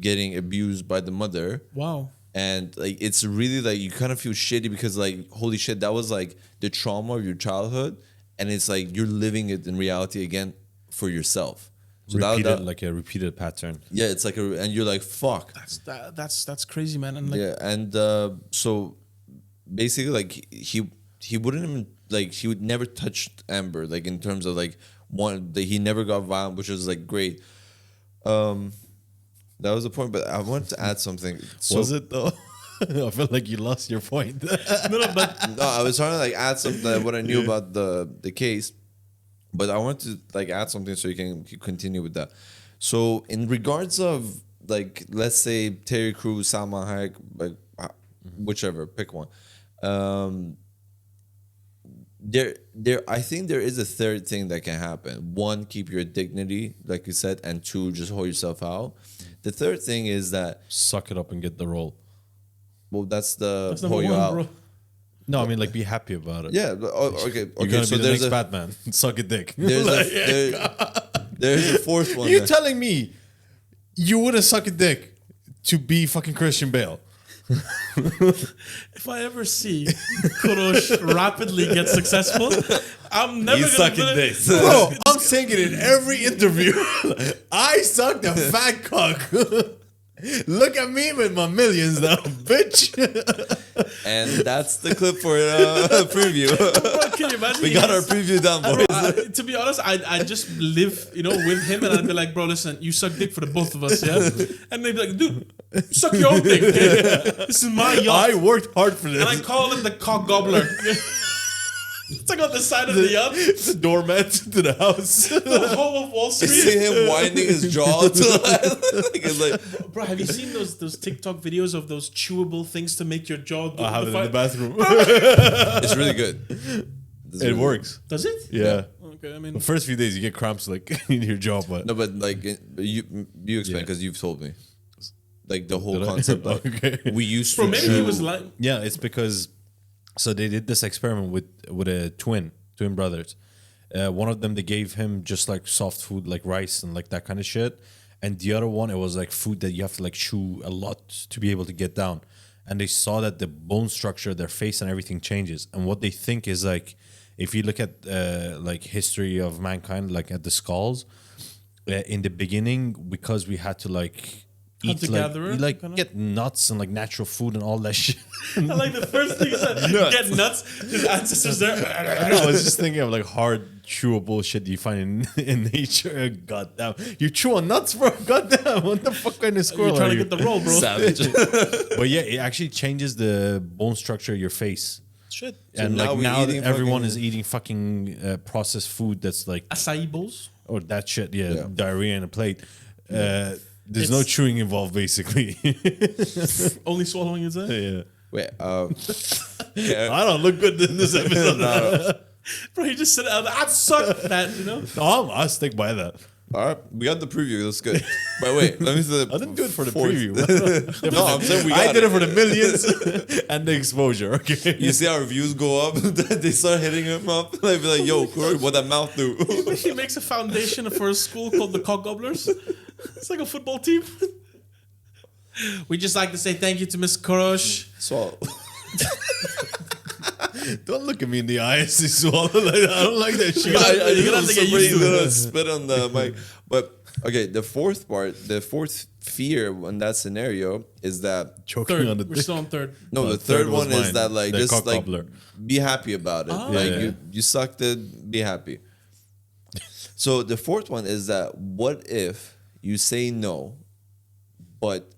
Speaker 2: getting abused by the mother.
Speaker 4: Wow.
Speaker 2: And like, it's really like, you kind of feel shitty because, like, holy shit, that was like the trauma of your childhood. And it's like, you're living it in reality again for yourself. So
Speaker 3: Like a repeated pattern.
Speaker 2: yeah, it's like, and you're like, fuck.
Speaker 4: That's crazy, man. And like,
Speaker 2: Yeah. And so basically, like, he wouldn't even, like, he would never touch Amber, like, in terms of like he never got violent, which was like great. That was the point, but I wanted to add something.
Speaker 3: Was it though? I feel like you lost your point.
Speaker 2: No, I was trying to like add something that what I knew about the case, but I want to like add something so you can continue with that. So in regards of like, let's say Terry Crews, Salma Hayek, like whichever, pick one. I think there is a third thing that can happen. One, keep your dignity, like you said, and two, just hold yourself out. The third thing is that
Speaker 3: Suck it up and get the role.
Speaker 2: well, that's the
Speaker 4: That's number
Speaker 2: hold you
Speaker 4: one,
Speaker 2: out.
Speaker 4: bro.
Speaker 3: No, I mean like be happy about it.
Speaker 2: Yeah. Okay.
Speaker 3: You're gonna be the next Batman. Suck a dick.
Speaker 2: There's there's a fourth one.
Speaker 3: You
Speaker 2: then.
Speaker 3: telling me you wouldn't suck a dick to be fucking Christian Bale?
Speaker 4: If I ever see Kurosh rapidly get successful, I'm never
Speaker 3: He's
Speaker 4: gonna
Speaker 3: sucking
Speaker 4: do it.
Speaker 3: dicks.
Speaker 1: Bro, I'm saying it in every interview. I sucked a fat cock. Look at me with my millions now, bitch.
Speaker 2: And that's the clip for preview.
Speaker 4: Bro, can you imagine?
Speaker 2: We got our preview down, boys.
Speaker 4: To be honest, I just live, with him, and I'd be like, bro, listen, you suck dick for the both of us, yeah? And they'd be like, dude, suck your own dick. Okay? This is my yacht.
Speaker 1: I worked hard for this.
Speaker 4: And I call him the cock gobbler. It's like on the side of the yacht.
Speaker 1: It's a doormat to the house.
Speaker 4: The whole of Wall
Speaker 2: You see
Speaker 4: Street.
Speaker 2: him winding his jaw to it's like
Speaker 4: Bro, have you seen those TikTok videos of those chewable things to make your jaw do
Speaker 1: I have it in the
Speaker 4: fight?
Speaker 1: bathroom.
Speaker 2: it's really good.
Speaker 1: It works.
Speaker 4: Does it?
Speaker 1: Yeah.
Speaker 4: Okay, I mean,
Speaker 1: The first few days you get cramps like in your jaw, but
Speaker 2: No, but like you explain because you've told me, like the whole
Speaker 1: Did I?
Speaker 2: concept. Like,
Speaker 1: Okay.
Speaker 2: we used
Speaker 4: bro,
Speaker 2: to.
Speaker 4: maybe he was like,
Speaker 3: Yeah, it's because so they did this experiment with a twin brothers. One of them they gave him just like soft food like rice and like that kind of shit, and the other one it was like food that you have to like chew a lot to be able to get down. And they saw that the bone structure, their face and everything changes. And what they think is like if you look at like history of mankind, like at the skulls, in the beginning because we had to like eat
Speaker 4: Hunter-gatherer,
Speaker 3: like
Speaker 4: kinda?
Speaker 3: get nuts and like natural food and all that shit.
Speaker 4: I like the first thing he said, get nuts. His ancestors there.
Speaker 3: No, I was just thinking of like hard chewable shit you find in nature. Goddamn, you chew on nuts, bro. Goddamn, what the fuck kind of
Speaker 4: You're
Speaker 3: squirrel
Speaker 4: trying
Speaker 3: are
Speaker 4: to
Speaker 3: you?
Speaker 4: get the roll, bro.
Speaker 2: savage.
Speaker 3: But yeah, it actually changes the bone structure of your face.
Speaker 4: Shit.
Speaker 3: And
Speaker 2: now
Speaker 3: like
Speaker 2: we're
Speaker 3: now
Speaker 2: eating
Speaker 3: everyone
Speaker 2: fucking-
Speaker 3: is eating fucking processed food that's like
Speaker 4: Acai bowls.
Speaker 3: or that shit. Yeah,
Speaker 2: Yeah.
Speaker 3: diarrhea in a plate. There's no
Speaker 4: It's-
Speaker 3: chewing involved, basically.
Speaker 4: Only swallowing is it?
Speaker 3: yeah.
Speaker 2: Wait,
Speaker 1: I don't look good in this episode.
Speaker 4: Bro, he just said, I suck that,
Speaker 1: I'll stick by that.
Speaker 2: all right, we got the preview. That's good. But wait, let me say
Speaker 1: I didn't do it for the
Speaker 2: fourth-
Speaker 1: preview.
Speaker 2: No, I'm saying we got
Speaker 1: I did it for the millions and the exposure. Okay.
Speaker 2: You see our views go up. They start hitting him up. They be like, "Yo, Corey, what that mouth do?"
Speaker 4: He makes a foundation for a school called the Cock Gobblers. It's like a football team. We just like to say thank you to Miss Kurosh.
Speaker 2: So
Speaker 1: Don't look at me in the eyes. You swallow like that. I don't like that shit.
Speaker 4: You're gonna have to get used to it.
Speaker 2: spit on the mic. But okay, the fourth fear in that scenario is that
Speaker 1: Choking
Speaker 4: Third.
Speaker 1: on the
Speaker 4: We're
Speaker 1: dick.
Speaker 4: still on third.
Speaker 2: no, the
Speaker 3: third
Speaker 2: third
Speaker 3: was
Speaker 2: one is
Speaker 3: mine,
Speaker 2: that like
Speaker 3: the
Speaker 2: just
Speaker 3: cock
Speaker 2: like
Speaker 3: gobbler.
Speaker 2: be happy about it. Like
Speaker 3: Yeah.
Speaker 2: you sucked it, be happy. So the fourth one is that what if you say no, but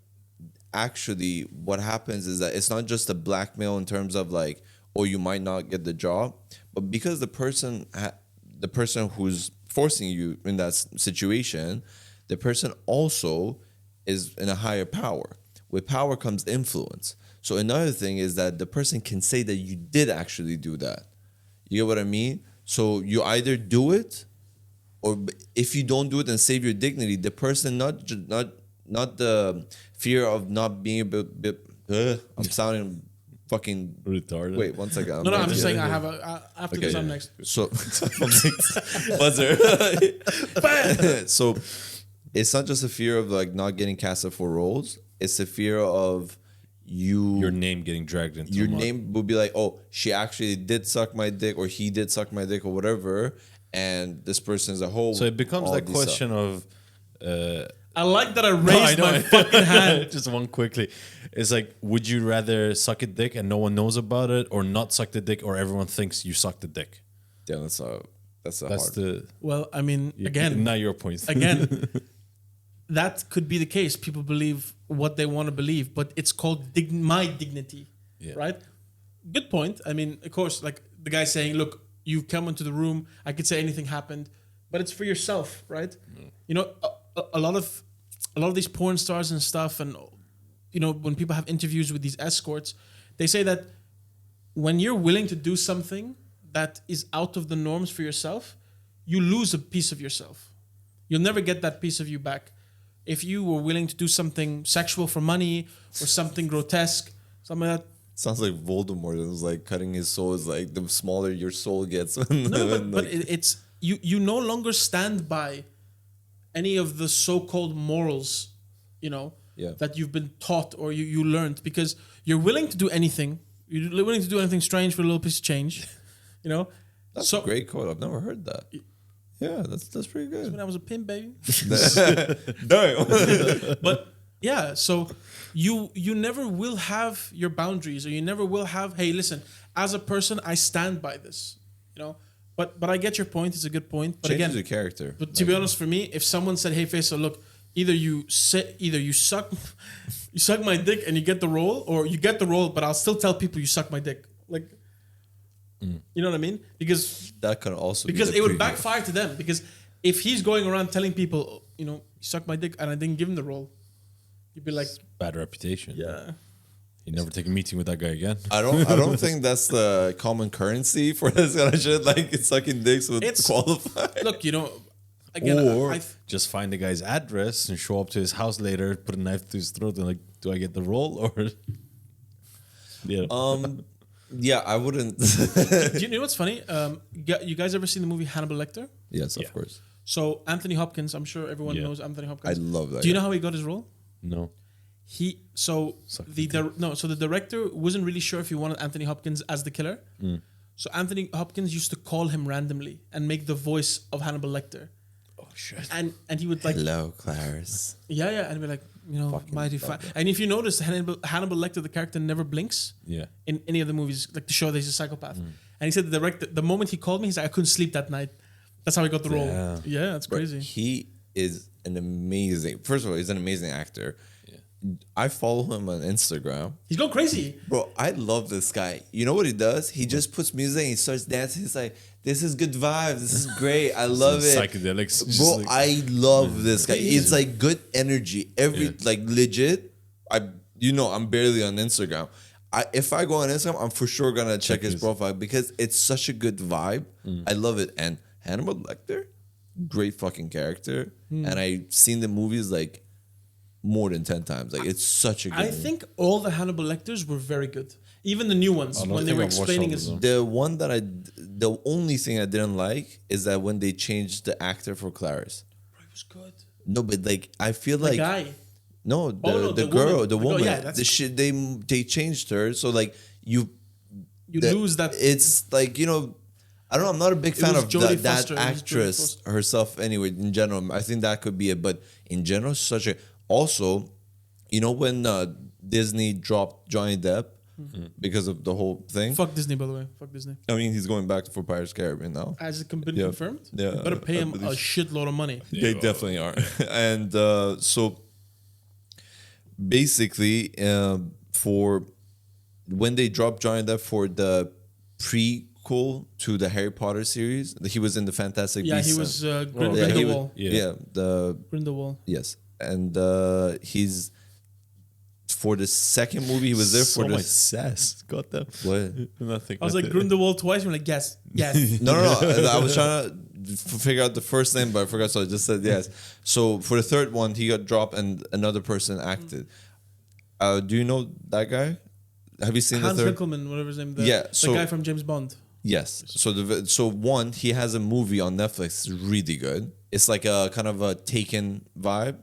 Speaker 2: actually what happens is that it's not just a blackmail in terms of like, oh, you might not get the job, but because the person who's forcing you in that situation, the person also is in a higher power. With power comes influence. So another thing is that the person can say that you did actually do that. You get what I mean? So you either do it, or if you don't do it and save your dignity, the person not the fear of not being able. I'm sounding fucking
Speaker 3: Retarded.
Speaker 2: Wait, one second.
Speaker 4: No, I'm just saying
Speaker 2: Yeah.
Speaker 4: I have after this I'm next.
Speaker 2: So buzzer. So it's not just a fear of like not getting casted for roles. It's a fear of
Speaker 3: Your name getting dragged into
Speaker 2: your
Speaker 3: the mud.
Speaker 2: name would be like, oh, she actually did suck my dick, or he did suck my dick, or whatever. And this person is a whole.
Speaker 3: So it becomes
Speaker 2: all
Speaker 3: that
Speaker 2: these
Speaker 3: question of.
Speaker 4: I like that I raised my fucking hand.
Speaker 3: Just one quickly. It's like, would you rather suck a dick and no one knows about it, or not suck the dick, or everyone thinks you sucked the dick?
Speaker 2: Yeah, that's a
Speaker 3: That's
Speaker 2: hard.
Speaker 3: the
Speaker 4: Well, I mean, again,
Speaker 3: Not your point.
Speaker 4: again, that could be the case. People believe what they want to believe, but it's called my dignity, right? Good point. I mean, of course, like the guy saying, look, you've come into the room, I could say anything happened, but it's for yourself, right? You know, a lot of these porn stars and stuff, and you know, when people have interviews with these escorts, they say that when you're willing to do something that is out of the norms for yourself, you lose a piece of yourself. You'll never get that piece of you back. If you were willing to do something sexual for money or something grotesque, something like that.
Speaker 2: Sounds like Voldemort. It was like cutting his soul is like the smaller your soul gets.
Speaker 4: But it's you no longer stand by any of the so-called morals, you know, that you've been taught or you learned, because you're willing to do anything. You're willing to do anything strange for a little piece of change, you know.
Speaker 2: That's a great quote. I've never heard that. Yeah, that's pretty good.
Speaker 4: When I was a pimp, baby.
Speaker 2: No.
Speaker 4: But yeah, so you never will have your boundaries, or you never will have, hey, listen, as a person, I stand by this, you know. But I get your point. It's a good point. But
Speaker 2: Changes
Speaker 4: again,
Speaker 2: your character.
Speaker 4: But to be honest, for me, if someone said, hey, Faisal, look, either you suck my dick and you get the role, or you get the role, but I'll still tell people you suck my dick. Like, you know what I mean? Because
Speaker 2: that could also
Speaker 4: because
Speaker 2: be
Speaker 4: it would backfire to them. Because if he's going around telling people, you know, you suck my dick, and I didn't give him the role, you'd be like,
Speaker 3: Bad reputation.
Speaker 4: yeah.
Speaker 3: You never take a meeting with that guy again.
Speaker 2: I don't think that's the common currency for this kind of shit. Like it's sucking dicks would qualify.
Speaker 4: Look, you know, again,
Speaker 3: Or just find the guy's address and show up to his house later, put a knife to his throat, and like, do I get the role or? Yeah.
Speaker 2: Yeah, I wouldn't.
Speaker 4: do you know what's funny? You guys ever seen the movie Hannibal Lecter?
Speaker 2: Yes, of course.
Speaker 4: So Anthony Hopkins, I'm sure everyone knows Anthony Hopkins.
Speaker 2: I love that.
Speaker 4: Do you know how he got his role?
Speaker 3: No.
Speaker 4: The director wasn't really sure if he wanted Anthony Hopkins as the killer. So Anthony Hopkins used to call him randomly and make the voice of Hannibal Lecter.
Speaker 3: Oh shit.
Speaker 4: And he would like,
Speaker 2: hello, Clarice.
Speaker 4: yeah, and be like, you know, mighty fine. And if you notice, Hannibal Lecter, the character, never blinks.
Speaker 3: Yeah.
Speaker 4: In any of the movies, like to show that he's a psychopath. And he said the director, the moment he called me, he's like, I couldn't sleep that night. That's how he got the role. Yeah, that's crazy.
Speaker 2: He is an amazing. First of all, he's an amazing actor. I follow him on Instagram.
Speaker 4: He's going crazy.
Speaker 2: Bro, I love this guy. You know what he does? He just puts music and he starts dancing. He's like, this is good vibes. This is great. I love it.
Speaker 3: Psychedelics.
Speaker 2: Bro, I love this guy. It's like good energy. Like legit. I'm barely on Instagram. If I go on Instagram, I'm for sure gonna check his profile because it's such a good vibe. I love it. And Hannibal Lecter, great fucking character. And I've seen the movies like more than 10 times. Like it's such a good movie.
Speaker 4: think all the Hannibal Lecters were very good. Even the new ones, when they were explaining his...
Speaker 2: The only thing I didn't like is that when they changed the actor for Clarice.
Speaker 4: It was good.
Speaker 2: No, but like I feel
Speaker 4: The
Speaker 2: like
Speaker 4: guy.
Speaker 2: no, the girl, the woman. The shit they changed her. So like you
Speaker 4: lose that.
Speaker 2: It's like, you know, I don't know. I'm not a big fan of that actress herself. Anyway, in general, I think that could be it. But in general, such a also, you know, when Disney dropped Johnny Depp because of the whole thing.
Speaker 4: Fuck Disney, by the way. Fuck Disney.
Speaker 2: I mean, he's going back for Pirates of the Caribbean now.
Speaker 4: Has it been confirmed?
Speaker 2: Yeah,
Speaker 4: You better pay him a shitload of money.
Speaker 2: They definitely are. And so basically, for when they dropped Johnny Depp for the prequel to the Harry Potter series, he was in the Fantastic Beasts.
Speaker 4: He was Grindelwald.
Speaker 2: Grindelwald. Yes, and he's for the second movie. He was there for the
Speaker 3: sass. Got that?
Speaker 2: What?
Speaker 3: Nothing.
Speaker 4: I was like Grindelwald twice. I'm like, yes.
Speaker 2: No. I was trying to figure out the first name, but I forgot, so I just said yes. So for the third one, he got dropped, and another person acted. Do you know that guy? Have you seen
Speaker 4: Hans
Speaker 2: the third?
Speaker 4: Winkleman, whatever his name.
Speaker 2: The
Speaker 4: guy from James Bond.
Speaker 2: Yes. So one, he has a movie on Netflix. It's really good. It's like a kind of a Taken vibe.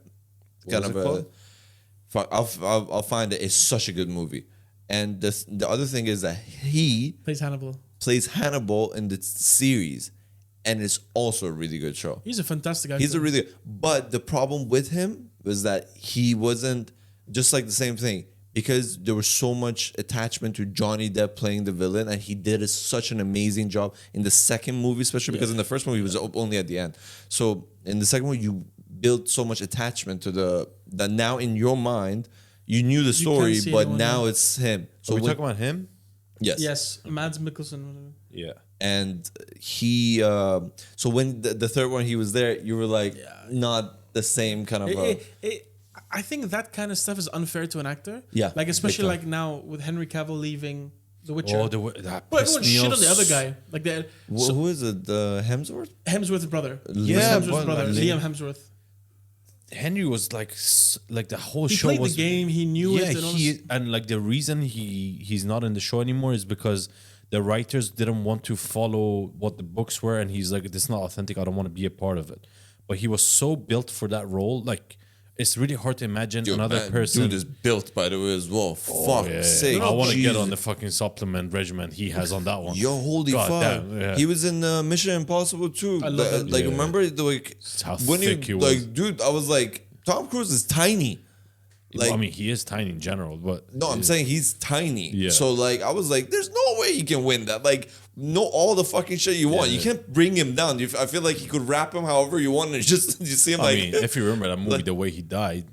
Speaker 2: I'll find it. It's such a good movie. And the other thing is that he
Speaker 4: plays
Speaker 2: Hannibal in the series, and it's also a really good show.
Speaker 4: He's a fantastic actor.
Speaker 2: He's a really good. But the problem with him was that he wasn't just like the same thing. Because there was so much attachment to Johnny Depp playing the villain, and he did such an amazing job in the second movie, especially because in the first movie he was only at the end. So in the second one, you built so much attachment to that now in your mind you knew the story,
Speaker 4: see
Speaker 2: but
Speaker 4: anyone
Speaker 2: now
Speaker 4: else.
Speaker 2: it's him.
Speaker 3: So we talking about him?
Speaker 2: yes,
Speaker 4: Yes, Mads Mikkelsen.
Speaker 3: Yeah.
Speaker 2: and he so when the third one he was there, you were like not the same kind of
Speaker 4: I think that kind of stuff is unfair to an actor.
Speaker 2: Yeah,
Speaker 4: like especially
Speaker 2: big
Speaker 4: like now with Henry Cavill leaving The Witcher.
Speaker 3: Oh, that
Speaker 4: But
Speaker 3: pissed
Speaker 4: everyone
Speaker 3: me
Speaker 4: shit
Speaker 3: off.
Speaker 4: on the other guy, like the
Speaker 2: who is it, the Hemsworth?
Speaker 4: Hemsworth's brother.
Speaker 2: Yeah,
Speaker 4: Hemsworth's
Speaker 2: but
Speaker 4: brother,
Speaker 2: like-
Speaker 4: Liam Hemsworth.
Speaker 3: Henry was like the whole
Speaker 4: He
Speaker 3: show
Speaker 4: played
Speaker 3: was
Speaker 4: the game. He knew
Speaker 3: yeah,
Speaker 4: it. And all
Speaker 3: he
Speaker 4: this.
Speaker 3: and like the reason he's not in the show anymore is because the writers didn't want to follow what the books were, and he's like, "This is not authentic. I don't want to be a part of it." But he was so built for that role, like it's really hard to imagine another
Speaker 2: That
Speaker 3: person.
Speaker 2: dude is built, by the way, as well.
Speaker 3: Oh,
Speaker 2: Fuck
Speaker 3: yeah,
Speaker 2: sake.
Speaker 3: I want to get
Speaker 2: Jesus.
Speaker 3: on the fucking supplement regimen he has on that one.
Speaker 2: Yo, holy
Speaker 3: God
Speaker 2: fuck!
Speaker 3: damn, yeah.
Speaker 2: He was in Mission Impossible too.
Speaker 4: I love that.
Speaker 2: Like,
Speaker 3: Yeah.
Speaker 2: remember, like
Speaker 3: how
Speaker 2: when
Speaker 3: thick he was.
Speaker 2: like, dude, I was like, Tom Cruise is tiny. Like,
Speaker 3: I mean, he is tiny in general, but
Speaker 2: no, I'm saying he's tiny.
Speaker 3: Yeah.
Speaker 2: So like, I was like, there's no way you can win that. Like, no, all the fucking shit you want.
Speaker 3: Yeah.
Speaker 2: You can't bring him down. I feel like you could wrap him however you want, and just you see him
Speaker 3: I
Speaker 2: like.
Speaker 3: mean, if you remember that movie,
Speaker 2: like-
Speaker 3: the way he died,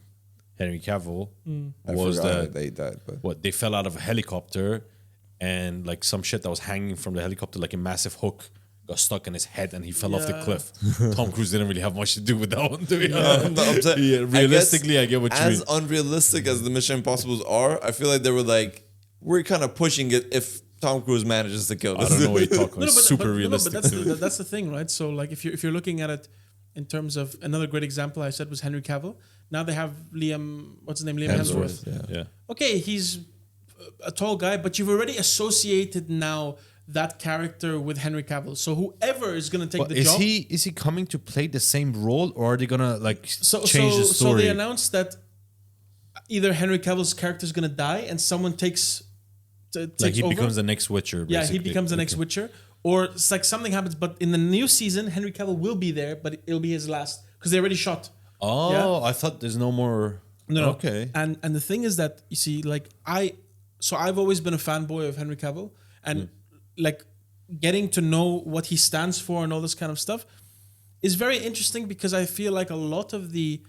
Speaker 3: Henry Cavill
Speaker 2: I
Speaker 3: was
Speaker 2: forgot
Speaker 3: that
Speaker 2: they died, but
Speaker 3: what they fell out of a helicopter, and like some shit that was hanging from the helicopter, like a massive hook, got stuck in his head, and he fell off the
Speaker 4: Yeah.
Speaker 3: cliff. Tom Cruise didn't really have much to do with that one, to be
Speaker 2: I'm
Speaker 3: honest.
Speaker 2: saying-
Speaker 3: Yeah,
Speaker 2: I guess
Speaker 3: realistically, I get what you
Speaker 2: as
Speaker 3: mean.
Speaker 2: unrealistic as the Mission Impossibles are, I feel like they were like, we're kind of pushing it if Tom Cruise manages to kill
Speaker 3: I
Speaker 2: this.
Speaker 3: don't know what you're talking about. Super
Speaker 4: but
Speaker 3: realistic.
Speaker 4: that's the thing, right? So like if you're looking at it in terms of another great example, I said was Henry Cavill. Now they have Liam, what's his name? Liam Hemsworth.
Speaker 3: yeah.
Speaker 4: Okay, he's a tall guy, but you've already associated now that character with Henry Cavill. So whoever is gonna take
Speaker 3: But
Speaker 4: the
Speaker 3: is
Speaker 4: job.
Speaker 3: he coming to play the same role, or are they gonna like
Speaker 4: So
Speaker 3: change the
Speaker 4: so
Speaker 3: story?
Speaker 4: they announced that either Henry Cavill's character is gonna die and someone takes
Speaker 3: like he
Speaker 4: over.
Speaker 3: becomes the next Witcher.
Speaker 4: Yeah, he
Speaker 3: basically.
Speaker 4: becomes the next
Speaker 3: Okay.
Speaker 4: Witcher, or it's like something happens. But in the new season, Henry Cavill will be there, but it'll be his last because they already shot.
Speaker 3: Oh,
Speaker 4: Yeah.
Speaker 3: I thought there's no more.
Speaker 4: No.
Speaker 3: Okay.
Speaker 4: And the thing is that you see, like I've always been a fanboy of Henry Cavill, and like getting to know what he stands for and all this kind of stuff is very interesting because I feel like a lot of the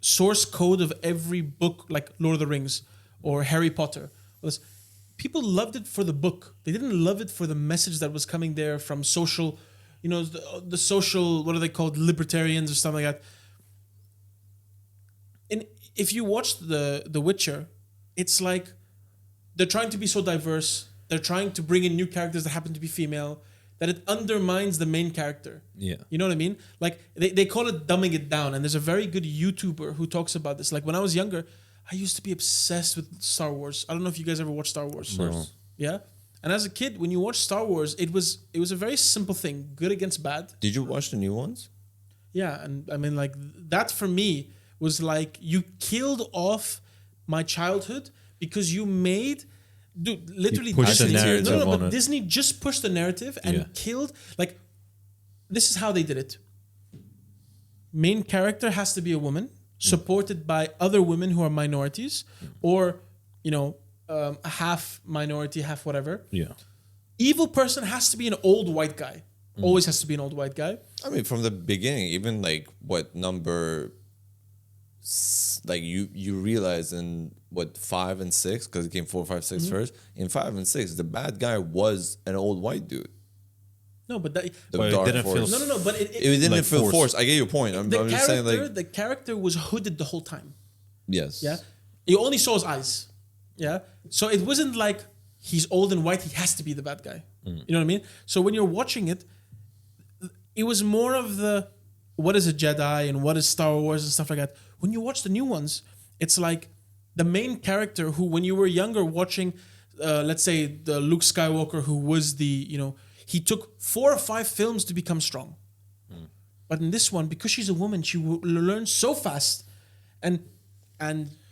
Speaker 4: source code of every book, like Lord of the Rings or Harry Potter, was people loved it for the book. They didn't love it for the message that was coming there from social, the social, what are they called, libertarians or something like that. And if you watch the Witcher, it's like they're trying to be so diverse. They're trying to bring in new characters that happen to be female, that it undermines the main character.
Speaker 3: Yeah.
Speaker 4: You know what I mean? Like they call it dumbing it down. And there's a very good YouTuber who talks about this. Like when I was younger, I used to be obsessed with Star Wars. I don't know if you guys ever watched Star Wars.
Speaker 3: No.
Speaker 4: Yeah. And as a kid, when you watch Star Wars, it was a very simple thing, good against bad.
Speaker 2: Did you watch the new ones?
Speaker 4: Yeah, and I mean, like that for me was like you killed off my childhood because you made, dude, literally
Speaker 3: pushed the
Speaker 4: Disney.
Speaker 3: narrative on
Speaker 4: but
Speaker 3: it.
Speaker 4: Disney just pushed the narrative and
Speaker 3: Yeah.
Speaker 4: killed. Like, this is how they did it. Main character has to be a woman, supported by other women who are minorities, or a half minority, half whatever.
Speaker 3: Yeah.
Speaker 4: Evil person has to be an old white guy. Always has to be an old white guy.
Speaker 2: I mean, from the beginning, even like what number, like you realize in what 5 and 6, because it came 4, 5, 6 first. In 5 and 6, the bad guy was an old white dude.
Speaker 4: No, but that,
Speaker 2: The
Speaker 3: But it
Speaker 2: dark
Speaker 3: didn't feel
Speaker 2: force.
Speaker 4: no. But
Speaker 2: It didn't
Speaker 3: Like
Speaker 2: feel
Speaker 3: forced.
Speaker 2: forced. I get your point. I'm just saying, like,
Speaker 4: the character was hooded the whole time.
Speaker 2: yes,
Speaker 4: Yeah, you only saw his eyes. Yeah, so it wasn't like he's old and white. He has to be the bad guy. You know what I mean? So when you're watching it, it was more of the what is a Jedi and what is Star Wars and stuff like that. When you watch the new ones, it's like the main character who, when you were younger, watching, let's say the Luke Skywalker, who was he took 4 or 5 films to become strong. But in this one, because she's a woman, she learns so fast, and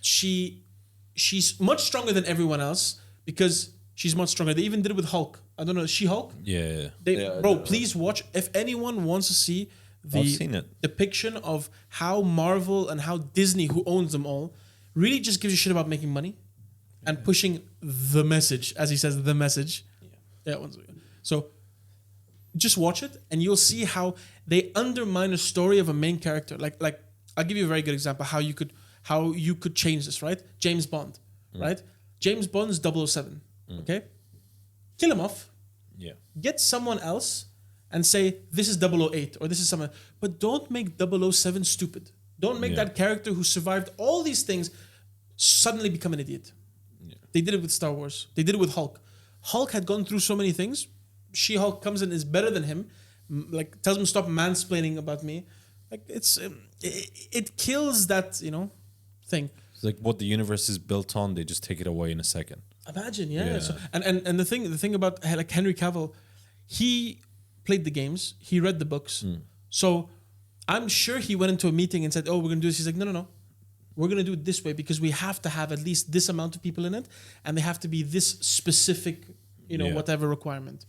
Speaker 4: she's much stronger than everyone else because she's much stronger. They even did it with Hulk. I don't know, She-Hulk?
Speaker 3: Yeah.
Speaker 4: Please watch. If anyone wants to see
Speaker 3: I've seen it.
Speaker 4: depiction of how Marvel and how Disney, who owns them all, really just gives a shit about making money and pushing the message, as he says, the message. Yeah. So just watch it and you'll see how they undermine a story of a main character. Like I'll give you a very good example how you could change this, right? James Bond, right? James Bond's 007, okay? Kill him off.
Speaker 3: Yeah.
Speaker 4: Get someone else and say, this is 008 or this is someone. But don't make 007 stupid. Don't make that character who survived all these things suddenly become an idiot. Yeah. They did it with Star Wars. They did it with Hulk. Hulk had gone through so many things. She-Hulk comes in is better than him. Like tells him stop mansplaining about me. Like it kills that, thing.
Speaker 3: It's like what the universe is built on, they just take it away in a second.
Speaker 4: Imagine, yeah. So, and the thing about like Henry Cavill, he played the games, he read the books. So I'm sure he went into a meeting and said, "Oh, we're gonna do this." He's like, "No. We're gonna do it this way because we have to have at least this amount of people in it, and they have to be this specific, whatever requirement."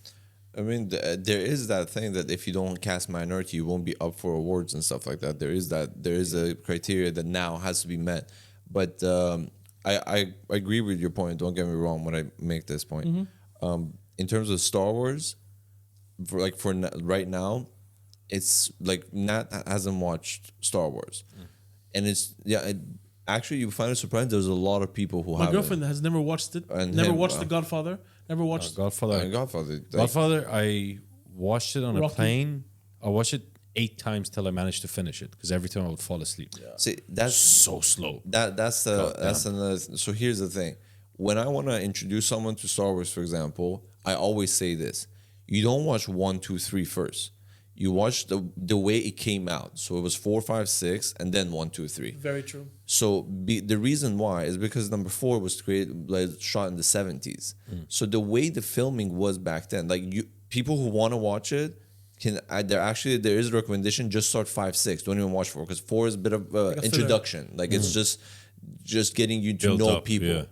Speaker 2: I mean, there is that thing that if you don't cast minority, you won't be up for awards and stuff like that. There is a criteria that now has to be met. But I agree with your point. Don't get me wrong when I make this point. In terms of Star Wars, for right now, it's like Nat hasn't watched Star Wars, and it's actually you find it surprising. There's a lot of people who
Speaker 4: My girlfriend has never watched it.
Speaker 2: And
Speaker 4: never
Speaker 2: him,
Speaker 4: watched The Godfather. Never watched
Speaker 3: Godfather.
Speaker 2: Godfather,
Speaker 3: I watched it on a
Speaker 4: Rocky.
Speaker 3: plane. I watched it 8 times till I managed to finish it because every time I would fall asleep.
Speaker 2: See, that's
Speaker 3: So slow.
Speaker 2: that's another. So here's the thing: when I want to introduce someone to Star Wars, for example, I always say this: you don't watch 1, 2, 3 first. You watch the way it came out. So it was 4, 5, 6, and then 1, 2, 3.
Speaker 4: Very true.
Speaker 2: So the reason why is because number 4 was shot in the 70s. So the way the filming was back then, like people who want to watch it there is a recommendation. Just start 5, 6. Don't even watch 4 because 4 is a bit of introduction. Like it's just getting you to
Speaker 3: Built
Speaker 2: know
Speaker 3: up,
Speaker 2: people.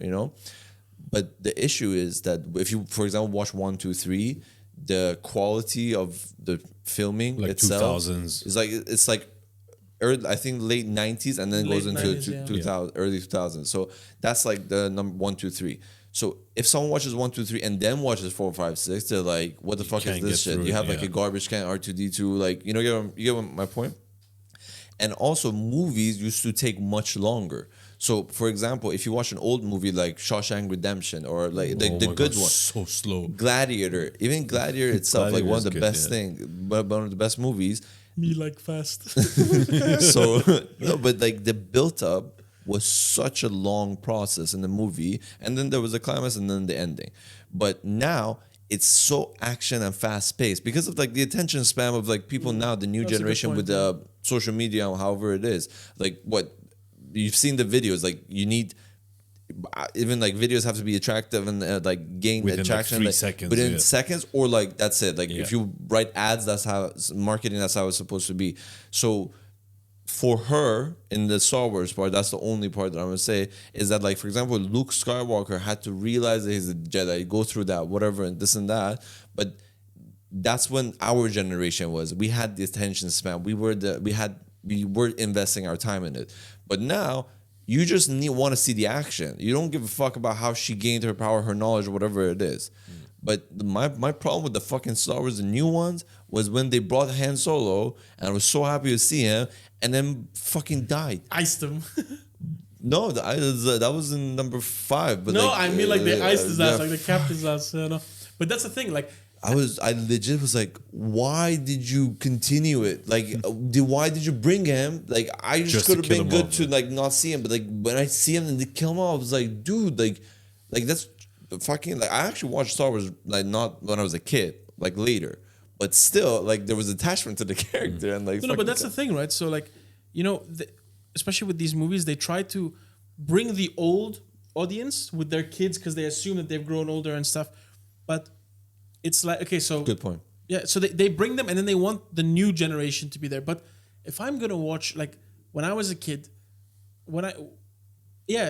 Speaker 2: But the issue is that if you, for example, watch 1, 2, 3. The quality of the filming
Speaker 3: Like
Speaker 2: itself
Speaker 3: 2000s.
Speaker 2: is like early, I think late 90s and then
Speaker 4: Late
Speaker 2: goes into
Speaker 4: 90s,
Speaker 2: 2000 early 2000s. So that's like the number 1, 2, 3. So if someone watches 1, 2, 3 and then watches 4, 5, 6, they're like, what the fuck is
Speaker 3: can't
Speaker 2: this
Speaker 3: get
Speaker 2: shit?
Speaker 3: through
Speaker 2: You
Speaker 3: it,
Speaker 2: have like a garbage can R2D2, like you get my point. And also movies used to take much longer. So, for example, if you watch an old movie like Shawshank Redemption or like the good one,
Speaker 3: so slow.
Speaker 2: Gladiator, even Gladiator itself, like one of the
Speaker 3: Gladiator's
Speaker 2: best
Speaker 3: good,
Speaker 2: thing, one of the best movies.
Speaker 4: Me like fast.
Speaker 2: So, no, but like the built up was such a long process in the movie, and then there was a climax and then the ending. But now it's so action and fast paced because of like the attention span of like people now, the new
Speaker 4: That's a good
Speaker 2: generation
Speaker 4: point,
Speaker 2: with social media or however it is. Like what you've seen the videos, like you need even like videos have to be attractive and like gain
Speaker 3: Within, like,
Speaker 2: attraction
Speaker 3: 3 seconds,
Speaker 2: within seconds, or like that's it. Like if
Speaker 3: Yeah.
Speaker 2: you write ads, that's how marketing. That's how it's supposed to be. So for her in the Star Wars part, that's the only part that I'm gonna say is that, like, for example, Luke Skywalker had to realize that he's a Jedi, go through that, whatever, and this and that. But that's when our generation was. We had the attention span. We were investing our time in it. But now you just want to see the action. You don't give a fuck about how she gained her power, her knowledge, or whatever it is. But my problem with the fucking Star Wars, the new ones, was when they brought Han Solo, and I was so happy to see him, and then fucking died.
Speaker 4: Iced him.
Speaker 2: No, that was in number 5. But
Speaker 4: No,
Speaker 2: like,
Speaker 4: I mean like they iced his ass,
Speaker 2: yeah.
Speaker 4: like they capped his ass. But that's the thing, like
Speaker 2: I legit was like, why did you continue it? Like, why did you bring him? Like, I just
Speaker 3: to
Speaker 2: could have
Speaker 3: kill
Speaker 2: been
Speaker 3: him
Speaker 2: good
Speaker 3: off,
Speaker 2: to like not see him, but like when I see him and they kill him off, I was like, dude, like that's fucking like I actually watched Star Wars like not when I was a kid, like later, but still like there was attachment to the character and like
Speaker 4: no, but that's the thing, right? So like, especially with these movies, they try to bring the old audience with their kids because they assume that they've grown older and stuff, but it's like, okay, so
Speaker 2: good point.
Speaker 4: yeah, so they bring them and then they want the new generation to be there. But if I'm gonna watch, like when I was a kid,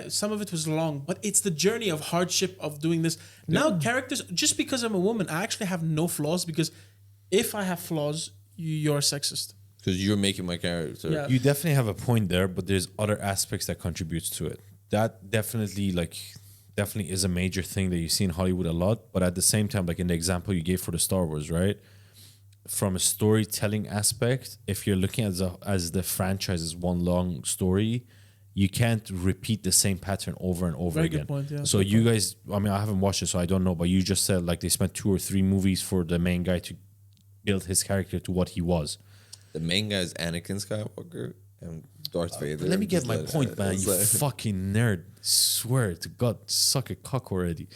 Speaker 4: some of it was long, but it's the journey of hardship of doing this. Now characters, just because I'm a woman, I actually have no flaws, because if I have flaws, you're sexist.
Speaker 2: Because you're making my character.
Speaker 4: Yeah.
Speaker 3: You definitely have a point there, but there's other aspects that contributes to it. That definitely is a major thing that you see in Hollywood a lot. But at the same time, like in the example you gave for the Star Wars, right? from a storytelling aspect, if you're looking at as the franchise as one long story, you can't repeat the same pattern over and over
Speaker 4: Very
Speaker 3: again.
Speaker 4: good point, yeah.
Speaker 3: So you guys, I mean, I haven't watched it, so I don't know. But you just said like they spent 2 or 3 movies for the main guy to build his character to what he was.
Speaker 2: The main guy is Anakin Skywalker and Darth Vader.
Speaker 3: Let me get
Speaker 2: Just
Speaker 3: my
Speaker 2: let-
Speaker 3: point, man.
Speaker 2: it's
Speaker 3: You
Speaker 2: like-
Speaker 3: fucking nerd. Swear to God, suck a cock already.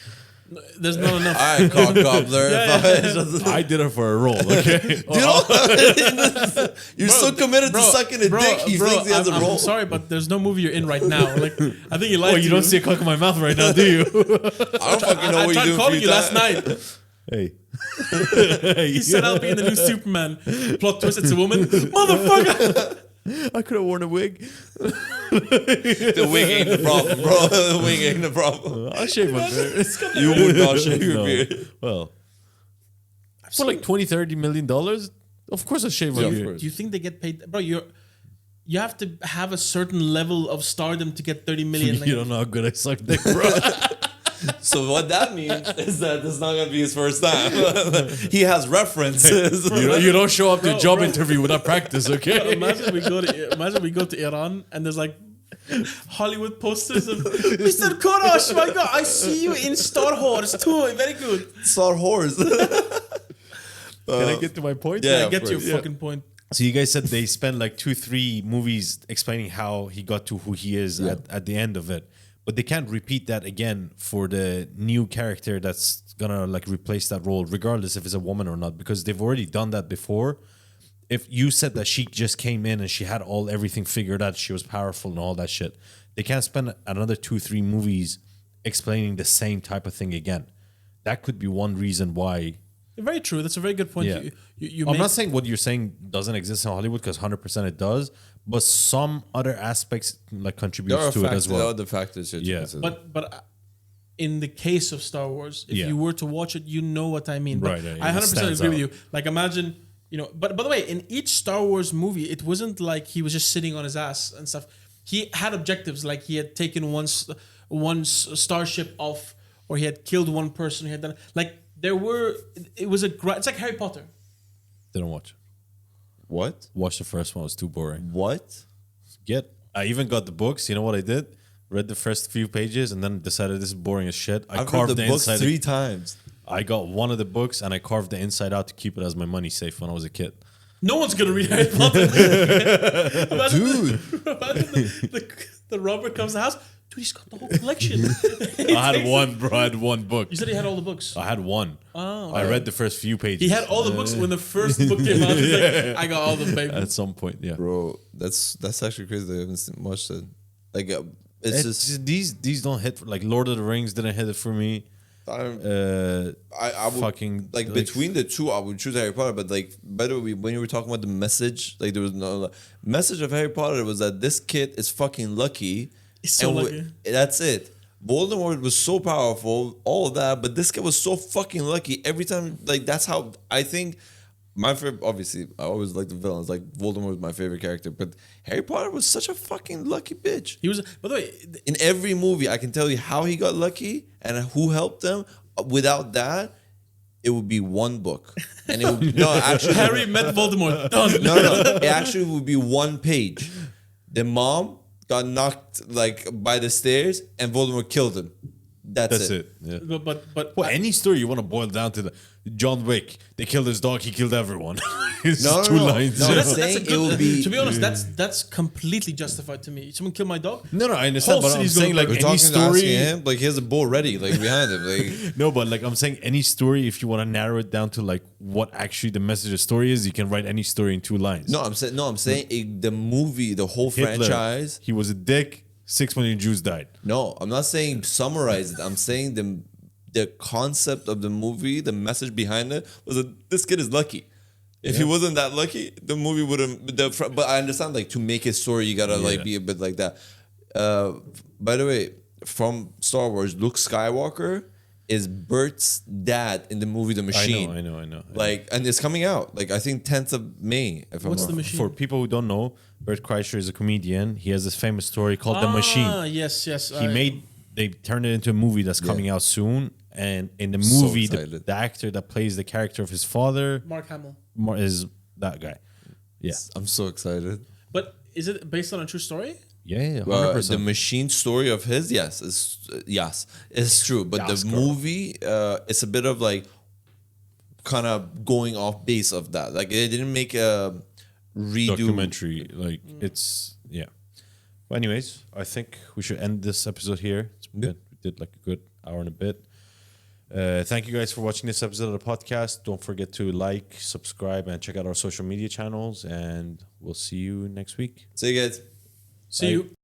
Speaker 4: There's not enough.
Speaker 2: All right, cock gobbler.
Speaker 3: I did it for a role, okay?
Speaker 2: You're so committed to sucking a dick. He thinks he has a
Speaker 4: I'm
Speaker 2: role.
Speaker 4: sorry, but there's no movie you're in right now. Like, I think you like.
Speaker 3: Oh, you don't see a cock in my mouth right now, do you?
Speaker 2: I don't fucking know
Speaker 4: I
Speaker 2: what
Speaker 4: tried
Speaker 2: you're doing.
Speaker 4: calling you last night.
Speaker 3: Hey.
Speaker 4: He said I'll be in the new Superman. Plot twist: it's a woman. Motherfucker.
Speaker 3: I could have worn a wig.
Speaker 2: The wig ain't the problem, bro. The wig ain't the problem.
Speaker 3: I'll shave my beard.
Speaker 2: You would not shave your
Speaker 3: No.
Speaker 2: beard.
Speaker 3: Well, for like $20-30 million, of course I shave my
Speaker 2: Yeah, of
Speaker 3: beard.
Speaker 2: course.
Speaker 4: Do you think they get paid, bro? You have to have a certain level of stardom to get 30 million.
Speaker 3: You don't know how good I suck dick, bro.
Speaker 2: So what that means is that this is not gonna be his first time. He has references.
Speaker 3: You don't show up to a
Speaker 4: Bro,
Speaker 3: job
Speaker 4: bro.
Speaker 3: interview without practice, okay?
Speaker 4: Imagine we go to Iran and there's like Hollywood posters of Mr. Kurash. My God, I see you in Star Wars too. Very good.
Speaker 2: Star Whores.
Speaker 3: Can I get to my point?
Speaker 2: Yeah,
Speaker 4: I
Speaker 2: of
Speaker 4: get to your
Speaker 2: course.
Speaker 4: fucking point.
Speaker 3: So you guys said they spent like 2-3 movies explaining how he got to who he is at the end of it. But they can't repeat that again for the new character that's gonna like replace that role, regardless if it's a woman or not, because they've already done that before. If you said that she just came in and she had everything figured out, she was powerful and all that shit, they can't spend another 2-3 movies explaining the same type of thing again. That could be one reason why.
Speaker 4: Very true. That's a very good point.
Speaker 3: Yeah.
Speaker 4: You
Speaker 3: I'm
Speaker 4: make-
Speaker 3: not saying what you're saying doesn't exist in Hollywood, because 100% it does, but some other aspects like
Speaker 2: There
Speaker 3: contributes
Speaker 2: are
Speaker 3: to it as
Speaker 2: there
Speaker 3: well.
Speaker 2: are the factors here to
Speaker 3: Yeah.
Speaker 2: consider.
Speaker 4: But in the case of Star Wars, if
Speaker 3: Yeah.
Speaker 4: you were to watch it, you know what I mean. But
Speaker 3: Right, yeah,
Speaker 4: I
Speaker 3: it
Speaker 4: 100%
Speaker 3: stands
Speaker 4: agree with
Speaker 3: out.
Speaker 4: you. Like imagine, but by the way, in each Star Wars movie, it wasn't like he was just sitting on his ass and stuff. He had objectives, like he had taken one starship off, or he had killed one person. He had done it's like Harry Potter.
Speaker 3: Didn't watch.
Speaker 2: What?
Speaker 3: Watch the first one. It was too boring.
Speaker 2: What?
Speaker 3: I even got the books. You know what I did? Read the first few pages and then decided this is boring as shit. I
Speaker 2: I've
Speaker 3: carved
Speaker 2: read the
Speaker 3: the
Speaker 2: books
Speaker 3: inside.
Speaker 2: 3 times.
Speaker 3: I got one of the books and I carved the inside out to keep it as my money safe when I was a kid.
Speaker 4: No one's gonna read Harry Potter. Imagine
Speaker 2: Dude.
Speaker 4: the robber comes to the house. Dude, he's got the whole collection.
Speaker 3: I had one, bro. I had one book.
Speaker 4: You said he had all the books.
Speaker 3: I had one.
Speaker 4: Oh,
Speaker 3: I read the first few pages.
Speaker 4: He had all the books when the first book came out. He's like, I got all the baby.
Speaker 3: at some point. Yeah.
Speaker 2: Bro, that's actually crazy that I haven't watched it. Like, it's just...
Speaker 3: These don't hit. Like Lord of the Rings didn't hit it for me.
Speaker 2: I would
Speaker 3: Fucking
Speaker 2: like between the two, I would choose Harry Potter. But like, by the way, when you were talking about the message, like there was no message of Harry Potter was that this kid is fucking lucky.
Speaker 4: He's so
Speaker 2: and
Speaker 4: lucky.
Speaker 2: That's it. Voldemort was so powerful, all of that, but this kid was so fucking lucky every time. Like that's how I think. My favorite, obviously, I always like the villains. Like Voldemort was my favorite character, but Harry Potter was such a fucking lucky bitch.
Speaker 4: He was, by the way,
Speaker 2: In every movie, I can tell you how he got lucky and who helped him. Without that, it would be one book, and it would actually
Speaker 4: Harry met Voldemort. Done.
Speaker 2: no, it actually would be one page. The mom got knocked like by the stairs, and Voldemort killed him. That's it.
Speaker 3: Yeah.
Speaker 4: But
Speaker 3: Well, any story you want to boil down to John Wick, they killed his dog, he killed everyone. It's
Speaker 2: No,
Speaker 3: two
Speaker 2: no.
Speaker 3: lines.
Speaker 2: No,
Speaker 3: you know?
Speaker 2: I'm saying it would be.
Speaker 4: to be honest, that's completely justified to me. Someone killed my dog.
Speaker 3: No, I understand,
Speaker 4: Whole
Speaker 3: but I'm
Speaker 4: city's
Speaker 3: saying
Speaker 4: going
Speaker 3: like
Speaker 2: We're
Speaker 3: any
Speaker 2: talking asking
Speaker 3: story.
Speaker 2: him like he has a bull ready like behind him. Like
Speaker 3: No, but like I'm saying, any story, if you want to narrow it down to like what actually the message of the story is, you can write any story in 2 lines.
Speaker 2: I'm saying the movie, the whole
Speaker 3: Hitler,
Speaker 2: franchise.
Speaker 3: he was a dick. 6 million Jews died.
Speaker 2: No, I'm not saying summarize it. I'm saying the concept of the movie, the message behind it was that this kid is lucky. If he wasn't that lucky, the movie wouldn't. But I understand, like, to make a story, you gotta like be a bit like that. By the way, from Star Wars, Luke Skywalker is Bert's dad in the movie The Machine.
Speaker 3: I know.
Speaker 2: Like, and it's coming out. Like, I think 10th of May. If
Speaker 4: What's
Speaker 2: I'm
Speaker 4: The
Speaker 2: not-
Speaker 4: Machine?
Speaker 3: For people who don't know, Bert Kreischer is a comedian. He has this famous story called The Machine.
Speaker 4: Yes.
Speaker 3: They turned it into a movie that's coming out soon. And in the
Speaker 2: So
Speaker 3: movie,
Speaker 2: excited.
Speaker 3: the actor that plays the character of his father
Speaker 4: Mark Hamill.
Speaker 3: is that guy. Yeah.
Speaker 2: I'm so excited.
Speaker 4: But is it based on a true story?
Speaker 3: Yeah, 100%.
Speaker 2: The machine story of his, yes, it's true. But
Speaker 3: Yes,
Speaker 2: the
Speaker 3: girl.
Speaker 2: movie, it's a bit of like kind of going off base of that. Like they didn't make a redo.
Speaker 3: documentary. Like it's yeah. Well, anyways, I think we should end this episode here. It's good. We did like a good hour and a bit. Thank you guys for watching this episode of the podcast. Don't forget to like, subscribe, and check out our social media channels. And we'll see you next week.
Speaker 2: See you guys.
Speaker 4: See you.